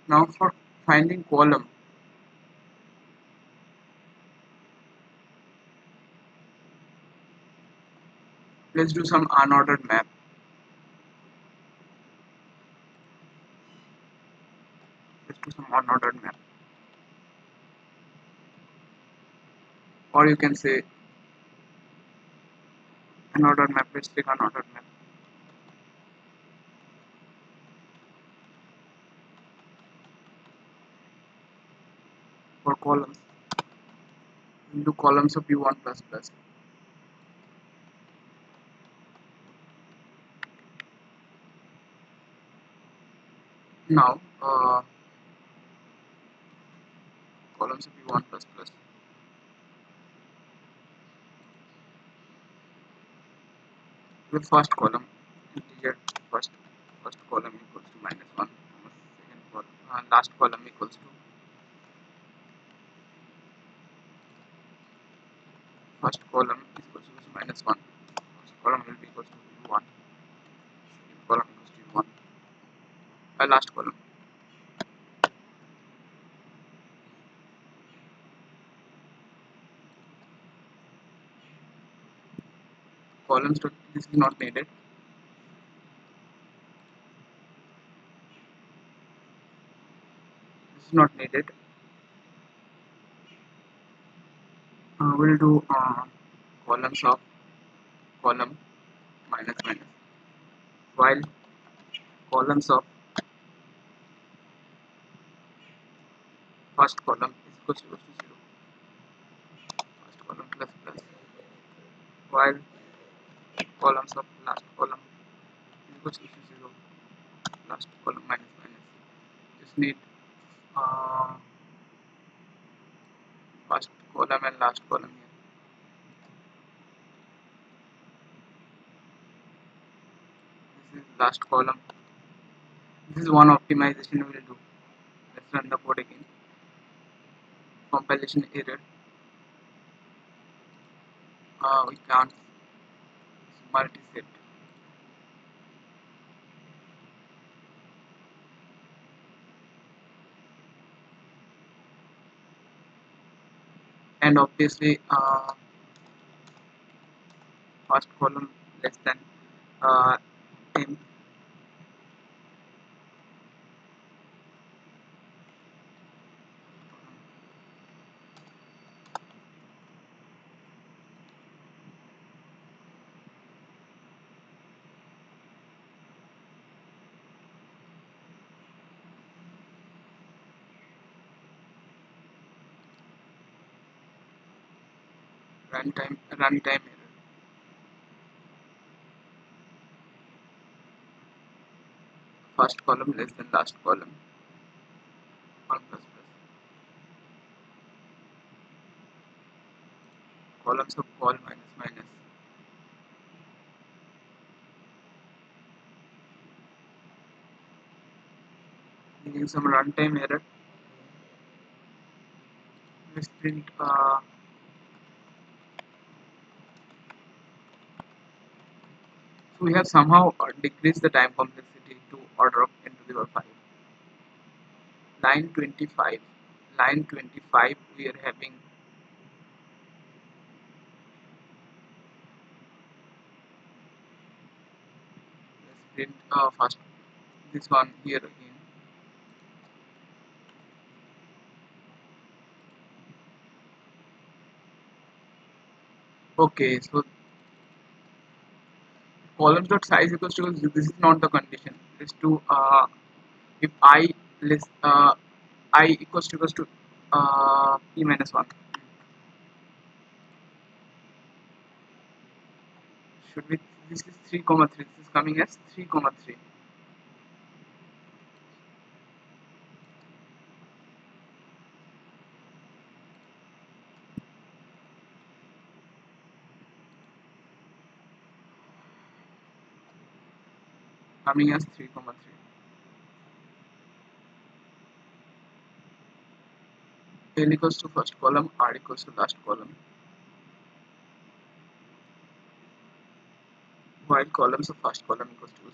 Now for finding column, let's do some unordered map. Let's do some unordered map. Or you can say Unordered map. Let's take unordered map. For columns, we'll do columns of u1 plus plus. Now columns of u1 plus plus. The first column integer first column equals to -1. Second column last column equals to first column is equals to -1. First column will be equals to u1. Second column equals to u1. Last column. Columns. This is not needed. This is not needed. We'll do columns of column minus minus, while columns of first column is equals to 0. First column plus plus, while columns of last column is equals to 0. Last column minus minus. Just need uh, first column and last column here. This is last column. This is one optimization we will do. Let's run the code again. Compilation error. We can't multi-set. And obviously first column less than m. Runtime error. First column less than last column. 1 plus plus. Columns of call minus minus. Using some runtime error. Let's print so we have somehow decreased the time complexity to order of n to the power 5. Line 25. Line 25 we are having let's print first this one here again. Okay, so columns dot size equals to this is not the condition. Let's do if I less I equals to p minus 1. Should be this is 3 comma 3. This is coming as 3 comma 3. Coming as 3 comma 3. L equals to first column, R equals to last column, while columns of first column equals to 0.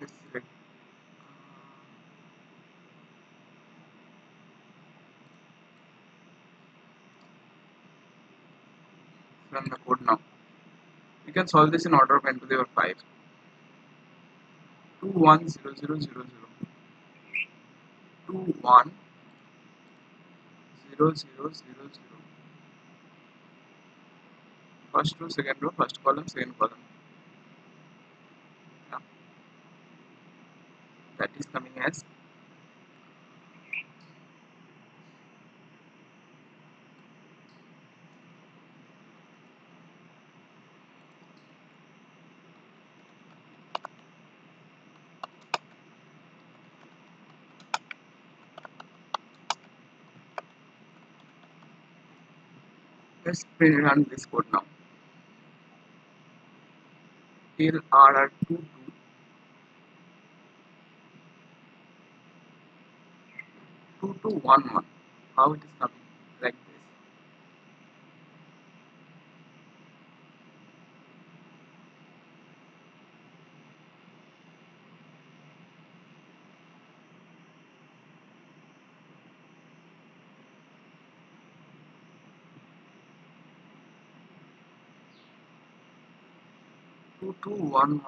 Let's select from the code now. You can solve this in order of n to the power 5. 2 1 0 0 0 0. 2 1 0 0 0 0. First row, second row, first column, second column. Yeah. That is coming as let's run this code now. Here are 2 2 2 2 1 1. How it is coming like this? 2 2 1 1.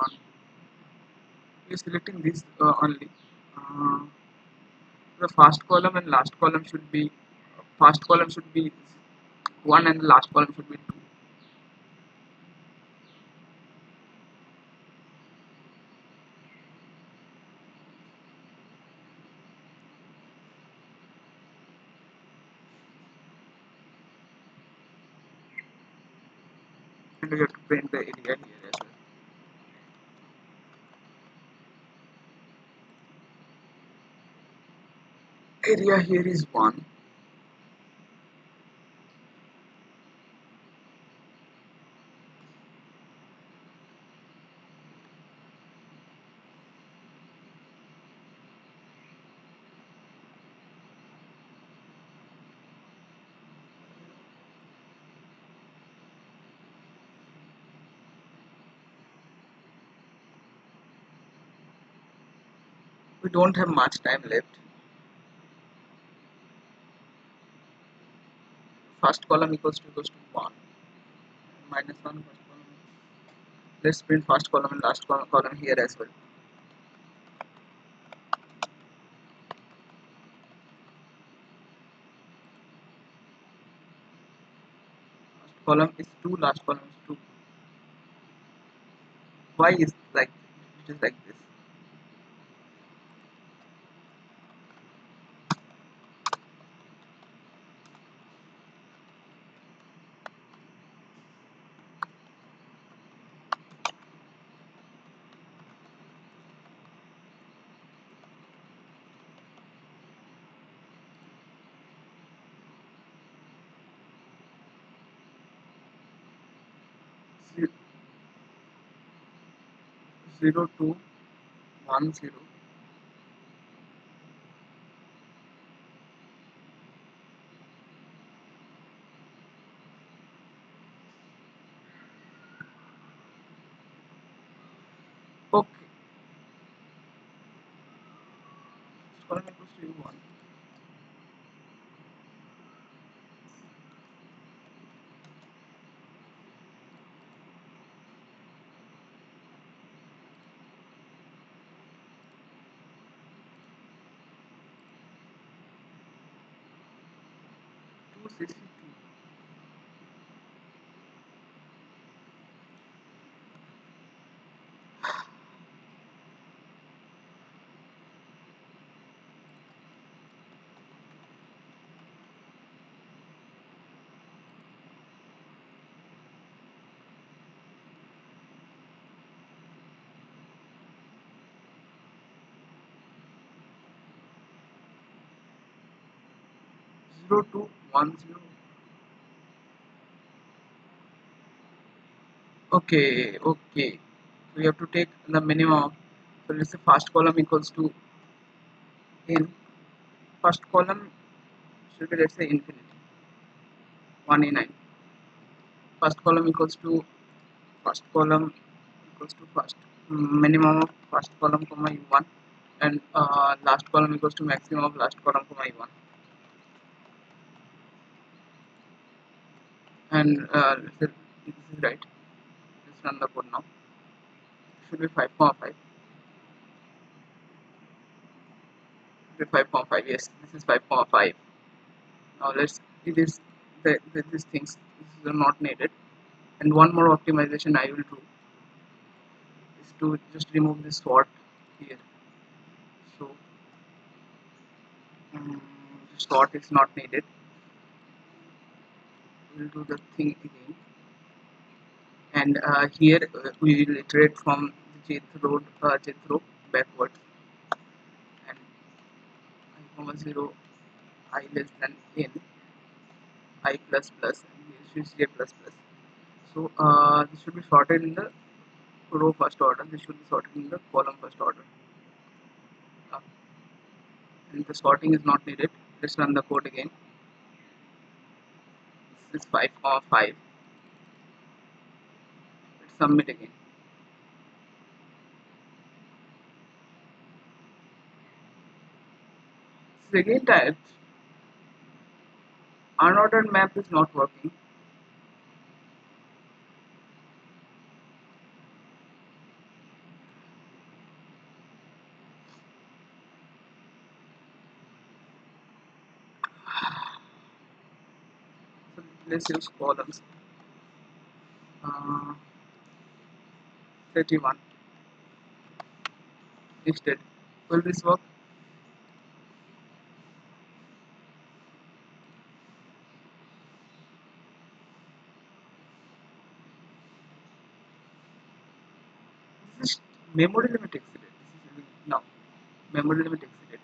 We are selecting this only. The first column and last column should be first column should be 1 and the last column should be 2. And we have to print the area here as well. Area here is 1. We don't have much time left. First column equals to 1. Minus 1 first column. Let's print first column and last column here as well. First column is 2, last column is 2. Why is like it is like this? 0 2 1 0. Okay. First column equals to 1. 262. Zero two 1 0. Okay, okay. So we have to take the minimum. So let's say first column equals to in. First column should be, let's say, infinity 1a9. First column equals to first column equals to first minimum of first column comma u1, and last column equals to maximum of last column comma u1. And let's say This is right. Let's run the code now. Should be 5.5. Should be 5.5. Yes, this is 5.5. Now let's it is these things this is not needed. And one more optimization I will do is to just remove this sword here. So the sword is not needed. We'll do the thing again. And here we will iterate from the jth row backwards, and I comma 0 I less than n I plus plus, and here is j plus plus. So this should be sorted in the row first order. This should be sorted in the column first order. Uh, and the sorting is not needed. Let's run the code again. This is 5.5. Let's submit again. This is again typed. Unordered map is not working. So let's use columns. Uh, 31 instead. Will this work? This is memory limit exceeded. This is now memory limit exceeded.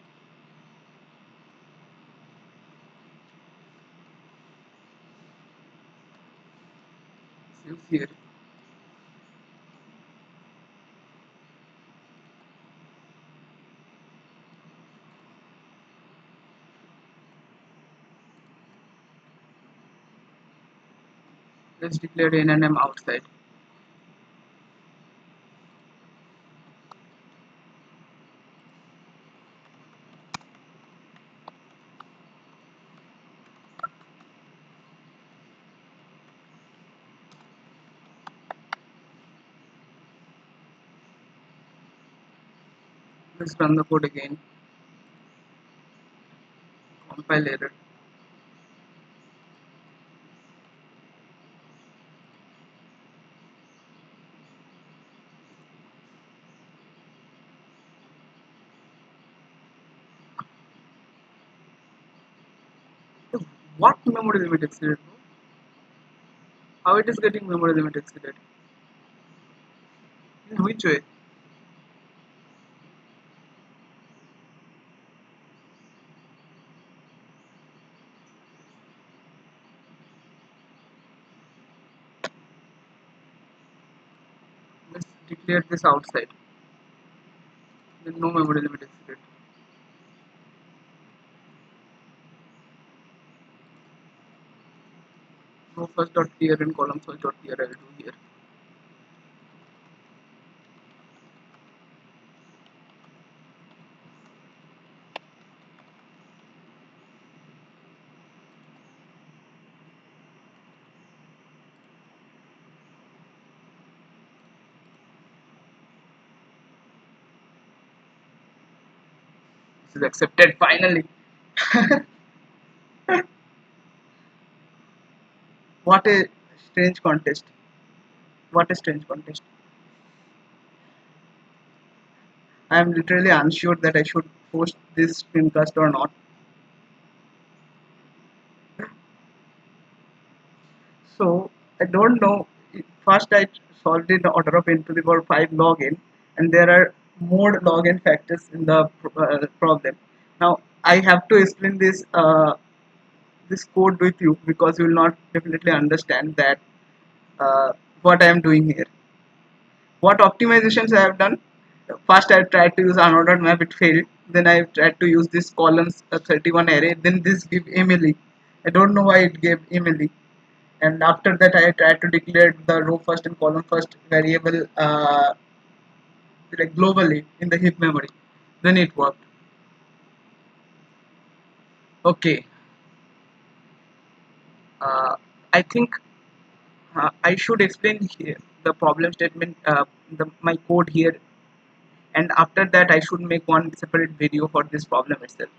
Use here. Let's declare n and m outside. Let's run the code again. Compile error. What memory limit exceeded? How it is getting memory limit exceeded? In which way? Let's declare this outside. Then no memory limit exceeded. No first dot clear and column first dot clear I will do here. This is accepted finally. What a strange contest. What a strange contest. I am literally unsure that I should post this screencast or not. So I don't know. First, I solved it in order of n to the power 5 log n, and there are more log n factors in the problem. Now I have to explain this code with you because you will not definitely understand that what I am doing here. What optimizations I have done? First, I tried to use unordered map, it failed. Then I tried to use this columns 31 array. Then this give Emily. I don't know why it gave Emily. And after that, I tried to declare the row first and column first variable like globally in the heap memory. Then it worked. Okay. Uh, I think I should explain here the problem statement, my code here, and after that I should make one separate video for this problem itself.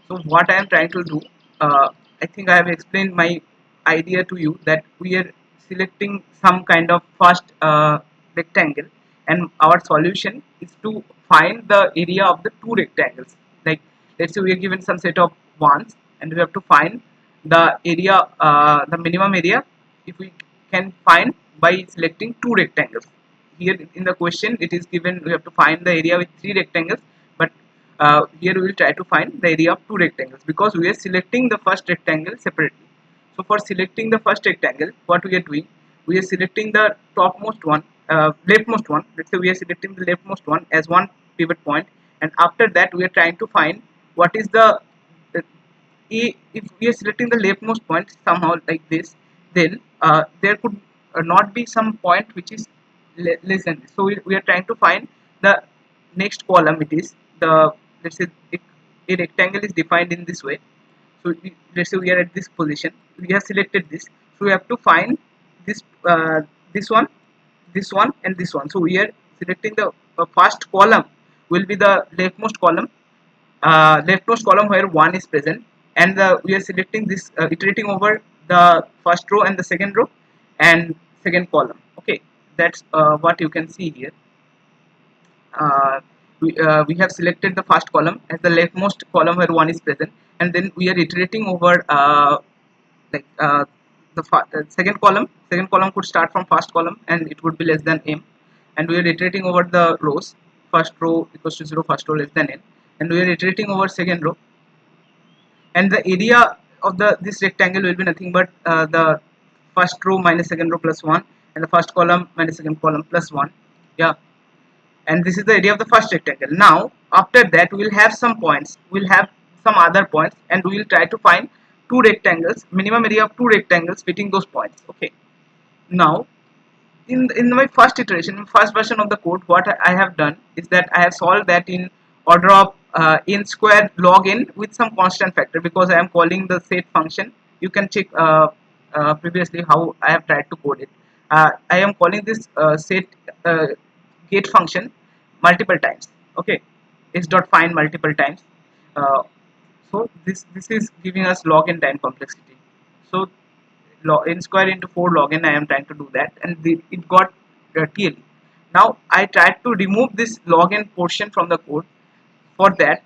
So what I am trying to do, I think I have explained my idea to you, that we are selecting some kind of first rectangle, and our solution is to find the area of the two rectangles. Like, let's say we are given some set of ones, and we have to find the area, the minimum area, if we can find by selecting two rectangles. Here in the question it is given we have to find the area with three rectangles, but here we will try to find the area of two rectangles, because we are selecting the first rectangle separately. So for selecting the first rectangle, what we are doing, we are selecting the topmost one, leftmost one. Let's say we are selecting the leftmost one as one pivot point, and after that we are trying to find what is the if we are selecting the leftmost point somehow like this, then there could not be some point which is less than this. So we are trying to find the next column. It is the, let's say, a rectangle is defined in this way. So let's say we are at this position, we have selected this, so we have to find this, this one, this one, and this one. So we are selecting the first column will be the leftmost column, leftmost column where 1 is present, and we are selecting this, iterating over the first row and the second row and second column. Okay, that's what you can see here. We have selected the first column as the leftmost column where 1 is present, and then we are iterating over like second column could start from first column and it would be less than m, and we are iterating over the rows. First row equals to 0, first row less than n, and we are iterating over second row, and the area of the this rectangle will be nothing but the first row minus second row plus 1, and the first column minus second column plus 1. Yeah, and this is the area of the first rectangle. Now after that we will have some points, we'll have some other points, and we will try to find two rectangles, minimum area of two rectangles fitting those points. Okay, now in my first iteration, first version of the code, what I have done is that I have solved that in order of n squared log n with some constant factor, because I am calling the set function. You can check previously how I have tried to code it. I am calling this set uh, get function multiple times. Okay, s dot find multiple times. uh, so this is giving us log n time complexity. So log n square into 4 log n, I am trying to do that, and it got TL. Now I tried to remove this log n portion from the code. For that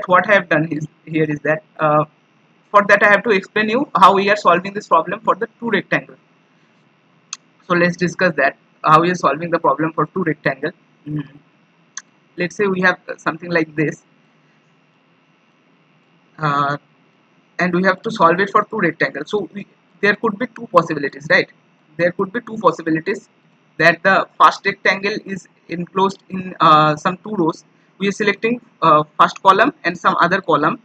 what I have done is here is that for that I have to explain you how we are solving this problem for the two rectangle. So let's discuss that, how we are solving the problem for two rectangle. Mm. Let's say we have something like this, uh, and we have to solve it for two rectangles. So there could be two possibilities, right? There could be two possibilities, that the first rectangle is enclosed in some two rows. We are selecting first column and some other column,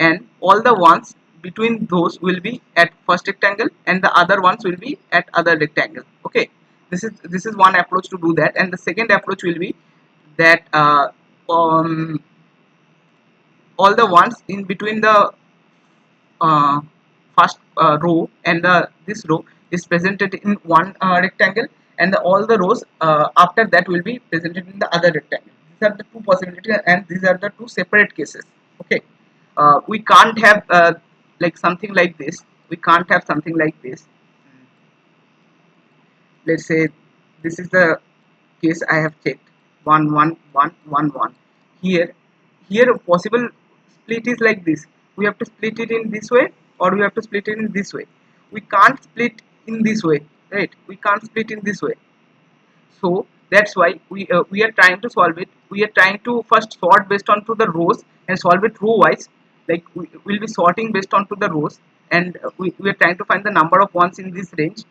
and all the ones between those will be at first rectangle and the other ones will be at other rectangle. Okay, this is one approach to do that, and the second approach will be that um, all the ones in between the uh, first row and this row is presented in one rectangle, and all the rows after that will be presented in the other rectangle. These are the two possibilities, and these are the two separate cases. Okay, we can't have like something like this. We can't have something like this. Let's say this is the case I have checked, 1 1 1 1 1. Here here a possible split is like this. We have to split it in this way, or we have to split it in this way. We can't split in this way, right? We can't split in this way. So that's why we are trying to solve it. We are trying to first sort based on to the rows and solve it row wise. Like we will be sorting based on to the rows, and we are trying to find the number of ones in this range,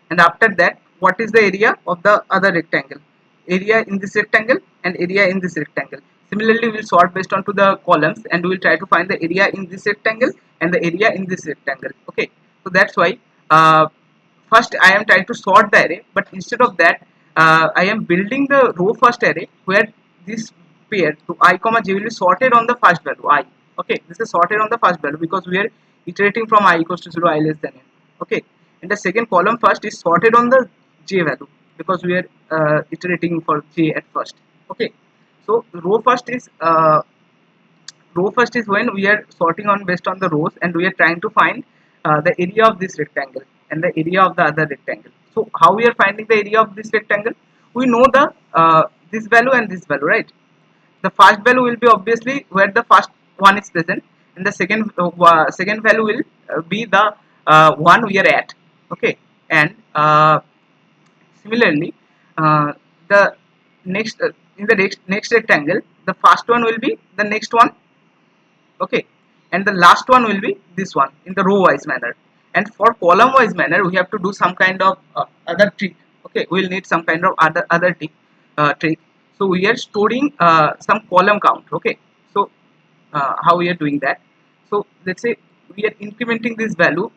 and after that what is the area of the other rectangle, area in this rectangle and area in this rectangle. Similarly, we will sort based on to the columns, and we will try to find the area in this rectangle and the area in this rectangle. Okay, so that's why first I am trying to sort the array, but instead of that I am building the row first array where this pair to I comma j will be sorted on the first value I. Okay, this is sorted on the first value because we are iterating from I equals to 0, I less than n. Okay, and the second column first is sorted on the j value, because we are iterating for j at first. Okay, so row first is when we are sorting on based on the rows, and we are trying to find the area of this rectangle and the area of the other rectangle. So how we are finding the area of this rectangle? We know the this value and this value, right? The first value will be obviously where the first one is present, and the second value will be the one we are at. Okay, and similarly, the next in the next rectangle, the first one will be the next one. Okay, and the last one will be this one in the row wise manner. And for column wise manner, we have to do some kind of other trick. Okay, we will need some kind of other trick. So we are storing some column count. Okay, so how we are doing that? So let's say we are incrementing this value,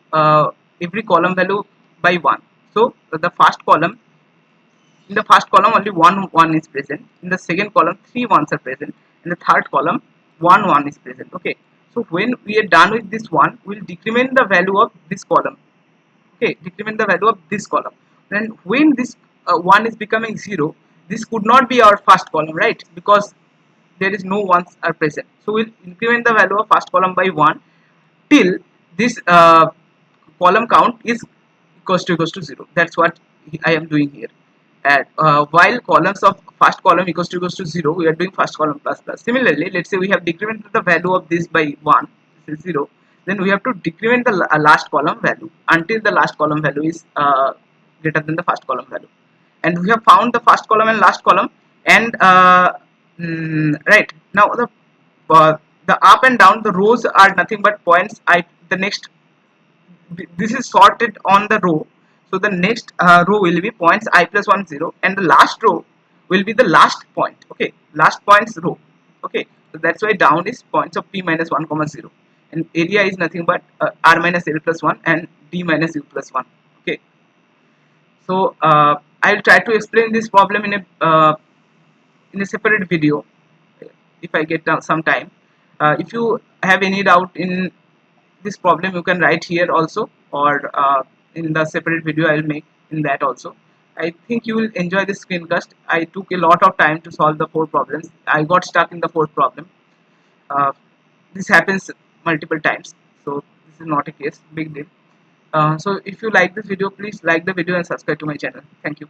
every column value by 1. So the first column, in the first column only one is present, in the second column three ones are present, in the third column one is present. Okay, so when we are done with this one, we'll decrement the value of this column. Okay, decrement the value of this column. Then when this one is becoming 0, this could not be our first column, right? Because there is no ones are present. So we'll increment the value of first column by 1 till this column count is equals to 0. That's what I am doing here. And while columns of first column equals to 0, we are doing first column plus plus. Similarly, let's say we have decremented the value of this by 1, this is 0. Then we have to decrement the last column value until the last column value is greater than the first column value. And we have found the first column and last column. And right now uh, the up and down, the rows are nothing but points. The next, this is sorted on the row, so the next row will be points I plus 1 0, and the last row will be the last point. Okay, last points row. Okay, so that's why down is points of p minus 1 comma 0, and area is nothing but r minus l plus 1 and d minus u plus 1. Okay, so I'll try to explain this problem in a separate video if I get some time. If you have any doubt in this problem, you can write here also, or in the separate video I'll make in that also. I think you will enjoy this screencast. I took a lot of time to solve the 4 problems. I got stuck in the 4th problem. Uh, this happens multiple times, so this is not a case, big deal. So if you like this video, please like the video and subscribe to my channel. Thank you.